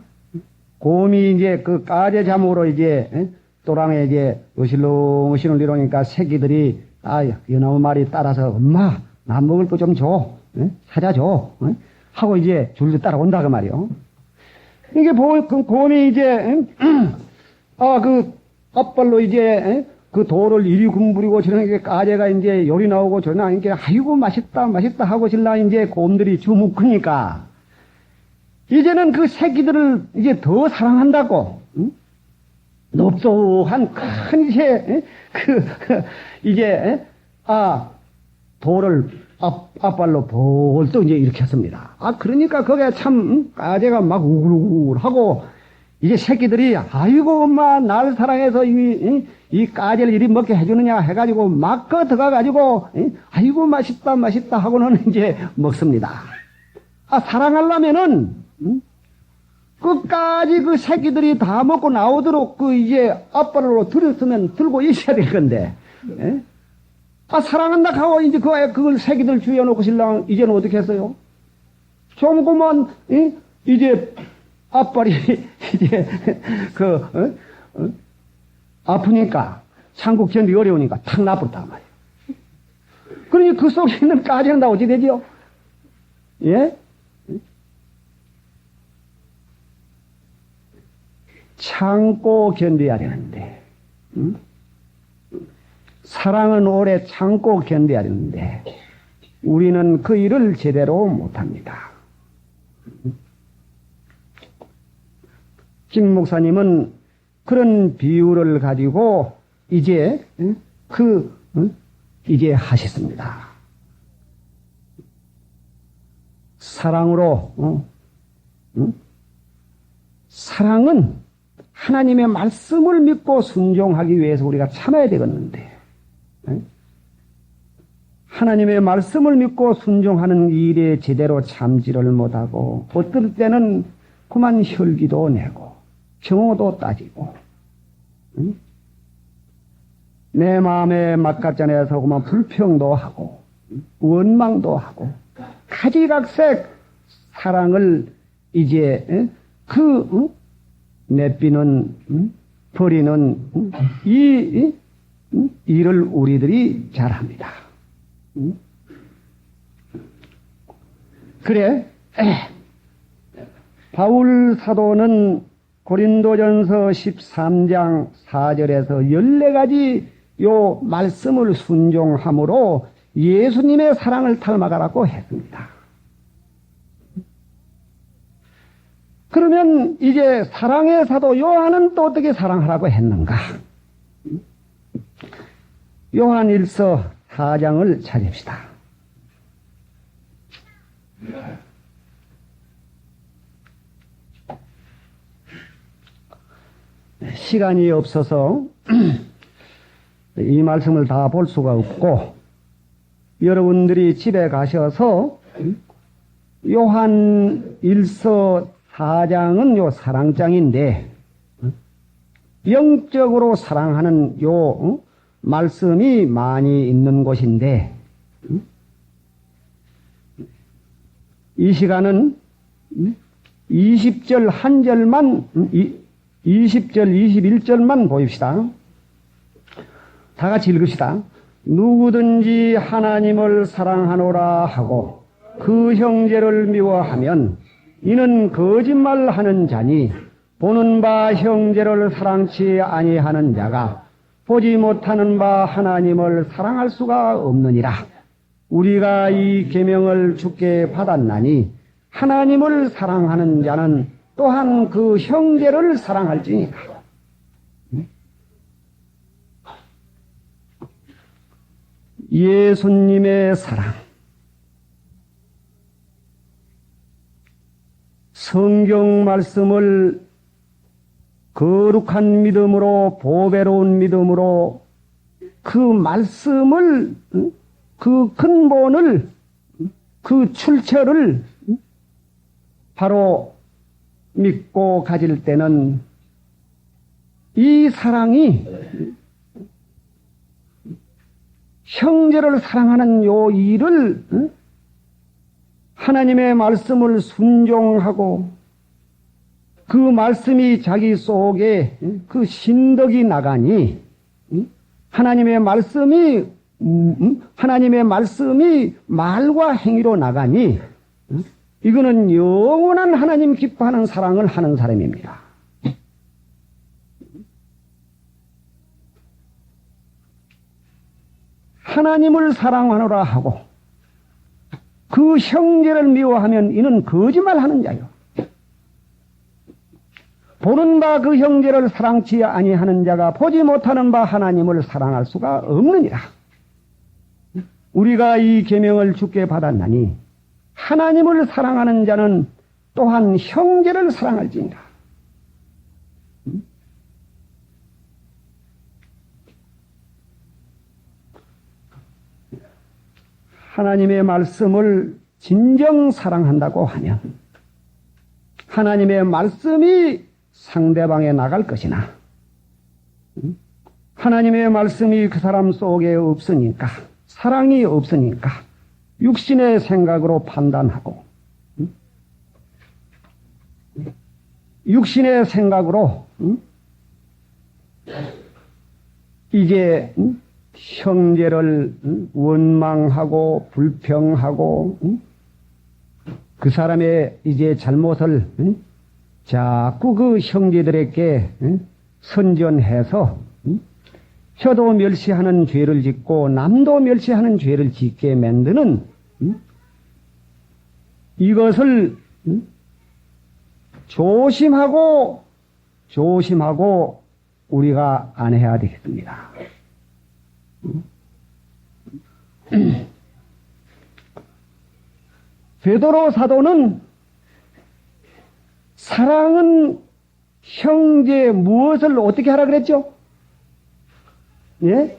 곰이 이제 그 까제 잠으로 이제 또랑에 이제 으실렁으실렁 이러니까 새끼들이 연나무 말이 따라서 엄마 나 먹을 거 좀 줘, 사자줘 하고 이제 줄줄 따라온다 그 말이요. 이게 그 곰이 이제 그 앞발로 이제 그 돌을 이리 굶부리고 저런 게 까제가 이제 요리 나오고 저런 하니까 아이고 맛있다 하고 질라 이제 곰들이 주묵으니까 이제는 그 새끼들을 이제 더 사랑한다고. 넓적한 큰 이제 돌을 앞발로 벌떡 이제 이렇게 했습니다. 그러니까 거기에 참 까제가 막 우글우글하고 이제 새끼들이 아이고 엄마 날 사랑해서 이 까제를 이리 먹게 해주느냐 해가지고 막 들어가가지고 아이고 맛있다 하고는 이제 먹습니다. 사랑하려면은 끝까지 그 새끼들이 다 먹고 나오도록 그 이제 앞발로 들고 있어야 될 건데, 사랑한다 하고 이제 그걸 새끼들 주위에 놓고 신랑 이제는 어떻게 했어요? 조금만 이제 앞발이 이제 아프니까 참고 견디기 어려우니까 탁 놔버렸단 말이에요. 그러니 그 속에 있는 까지는 다 어찌 되죠? 예? 참고 견뎌야 되는데, 사랑은 오래 참고 견뎌야 되는데, 우리는 그 일을 제대로 못합니다. 김 목사님은 그런 비유를 가지고 이제 이제 하셨습니다. 사랑으로 사랑은 하나님의 말씀을 믿고 순종하기 위해서 우리가 참아야 되겠는데, 하나님의 말씀을 믿고 순종하는 일에 제대로 참지를 못하고 어떨 때는 그만 혈기도 내고 경호도 따지고 내 마음에 막갓잔에서 그만 불평도 하고 원망도 하고 가지각색 사랑을 이제 내비는 버리는 이 일을 우리들이 잘합니다. 그래 바울 사도는 고린도전서 13장 4절에서 14가지 요 말씀을 순종함으로 예수님의 사랑을 닮아가라고 했습니다. 그러면 이제 사랑의 사도 요한은 또 어떻게 사랑하라고 했는가? 요한 1서 4장을 찾읍시다. 시간이 없어서 이 말씀을 다 볼 수가 없고 여러분들이 집에 가셔서 요한 1서 4장은 요 사랑장인데 영적으로 사랑하는 요 말씀이 많이 있는 곳인데 이 시간은 20절 한 절만 20절 21절만 보입시다. 다 같이 읽읍시다. 누구든지 하나님을 사랑하노라 하고 그 형제를 미워하면 이는 거짓말하는 자니 보는 바 형제를 사랑치 아니하는 자가 보지 못하는 바 하나님을 사랑할 수가 없느니라. 우리가 이 계명을 주께 받았나니 하나님을 사랑하는 자는 또한 그 형제를 사랑할지니라. 예수님의 사랑, 성경 말씀을 거룩한 믿음으로 보배로운 믿음으로 그 말씀을 그 근본을, 그 출처를 바로 믿고 가질 때는 이 사랑이 형제를 사랑하는 요 일을 하나님의 말씀을 순종하고 그 말씀이 자기 속에 그 신덕이 나가니 하나님의 말씀이 말과 행위로 나가니 이거는 영원한 하나님 기뻐하는 사랑을 하는 사람입니다. 하나님을 사랑하노라 하고 그 형제를 미워하면 이는 거짓말하는 자요. 보는 바 그 형제를 사랑치 아니하는 자가 보지 못하는 바 하나님을 사랑할 수가 없느니라. 우리가 이 계명을 주께 받았나니 하나님을 사랑하는 자는 또한 형제를 사랑할지니라. 하나님의 말씀을 진정 사랑한다고 하면 하나님의 말씀이 상대방에 나갈 것이나 하나님의 말씀이 그 사람 속에 없으니까 사랑이 없으니까 육신의 생각으로 판단하고 육신의 생각으로 이제 형제를 원망하고 불평하고 그 사람의 이제 잘못을 자꾸 그 형제들에게 선전해서 저도 멸시하는 죄를 짓고 남도 멸시하는 죄를 짓게 만드는 이것을 조심하고 우리가 안 해야 되겠습니다. 베드로 사도는 사랑은 형제 무엇을 어떻게 하라 그랬죠? 예?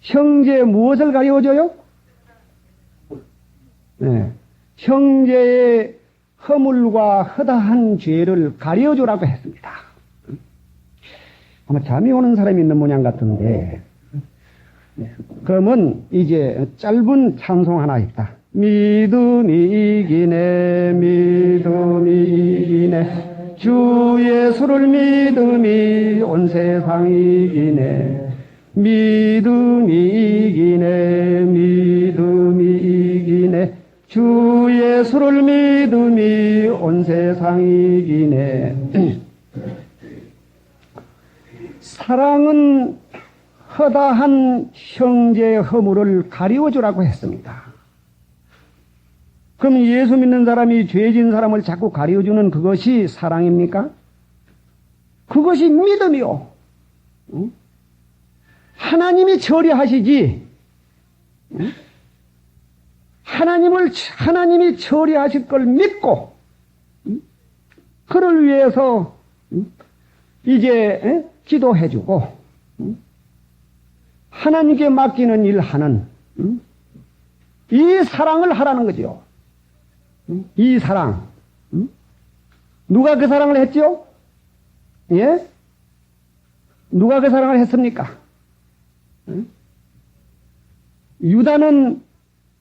형제 무엇을 가리워줘요? 예. 형제의 허물과 허다한 죄를 가리워주라고 했습니다. 아마 잠이 오는 사람이 있는 모양 같은데, 그러면 이제 짧은 찬송 하나 있다. 믿음이 이기네, 믿음이 이기네, 주 예수를 믿음이 온 세상 이기네, 믿음이 이기네, 믿음이 이기네, 주 예수를 믿음이 온 세상 이기네. 사랑은 허다한 형제의 허물을 가리워주라고 했습니다. 그럼 예수 믿는 사람이 죄진 사람을 자꾸 가리워주는 그것이 사랑입니까? 그것이 믿음이요. 하나님이 처리하시지. 하나님이 처리하실 걸 믿고 그를 위해서 이제 기도해주고 하나님께 맡기는 일 하는 이 사랑을 하라는 거죠. 이 사랑. 누가 그 사랑을 했죠? 예? 누가 그 사랑을 했습니까? 유다는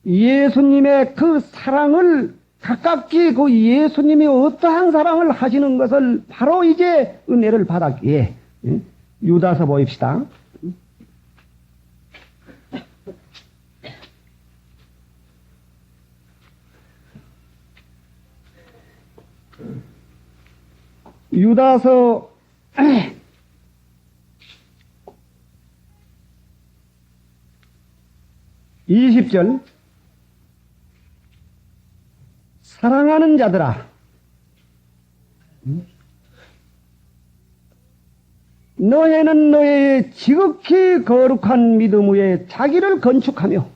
예수님의 그 사랑을 가깝게 그 예수님이 어떠한 사랑을 하시는 것을 바로 이제 은혜를 받았기에 유다서 보입시다. 유다서 20절 사랑하는 자들아 너희는 너의 지극히 거룩한 믿음 위에 자기를 건축하며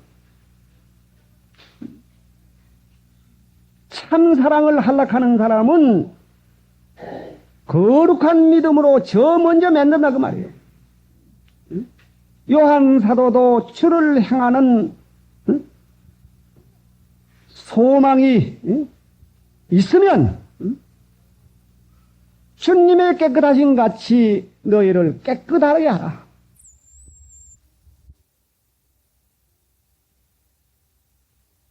참 사랑을 할락하는 사람은 거룩한 믿음으로 저 먼저 만든다 그 말이에요. 요한 사도도 주를 향하는 소망이 있으면 주님의 깨끗하신 같이 너희를 깨끗하게 하라.